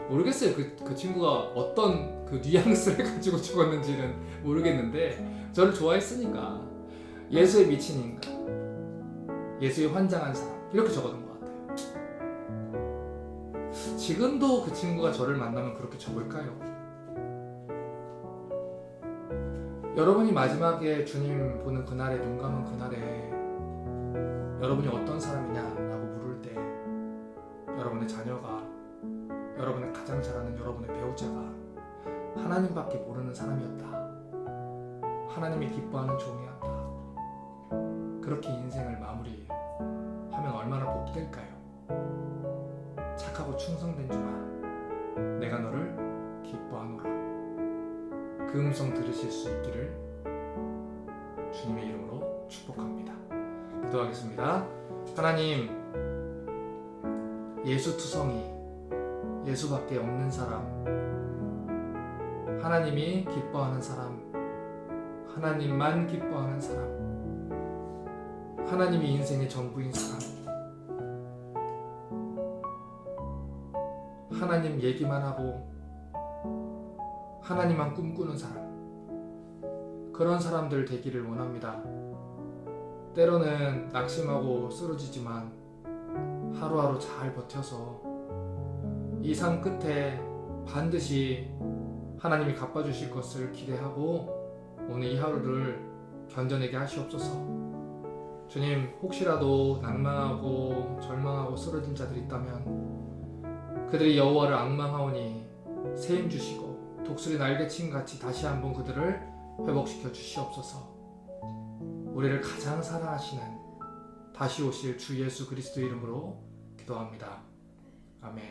모르겠어요. 그 친구가 어떤 그 뉘앙스를 가지고 적었는지는 모르겠는데 저를 좋아했으니까 예수의 미친 인간, 예수의 환장한 사람 이렇게 적어둔 것 같아요. 지금도 그 친구가 저를 만나면 그렇게 적을까요? 여러분이 마지막에 주님 보는 그날에 눈 감은 그날에 여러분이 어떤 사람이냐라고 물을 때 여러분의 자녀가 여러분의 가장 잘하는 여러분의 배우자가 하나님밖에 모르는 사람이었다. 하나님이 기뻐하는 종이었다. 그렇게 인생을 마무리하면 얼마나 복이 될까요? 착하고 충성된 종아, 내가 너를 기뻐하노라. 그 음성 들으실 수 있기를 주님의 이름으로 축복합니다. 기도하겠습니다. 하나님, 예수 투성이, 예수밖에 없는 사람, 하나님이 기뻐하는 사람, 하나님만 기뻐하는 사람, 하나님이 인생의 전부인 사람, 하나님 얘기만 하고 하나님만 꿈꾸는 사람, 그런 사람들 되기를 원합니다. 때로는 낙심하고 쓰러지지만 하루하루 잘 버텨서 이 삶 끝에 반드시 하나님이 갚아주실 것을 기대하고 오늘 이 하루를 견뎌내게 하시옵소서. 주님, 혹시라도 낭망하고 절망하고 쓰러진 자들이 있다면 그들이 여호와를 앙망하오니 세임 주시고 독수리 날개친 같이 다시 한번 그들을 회복시켜 주시옵소서. 우리를 가장 사랑하시는 다시 오실 주 예수 그리스도 이름으로 기도합니다. 아멘.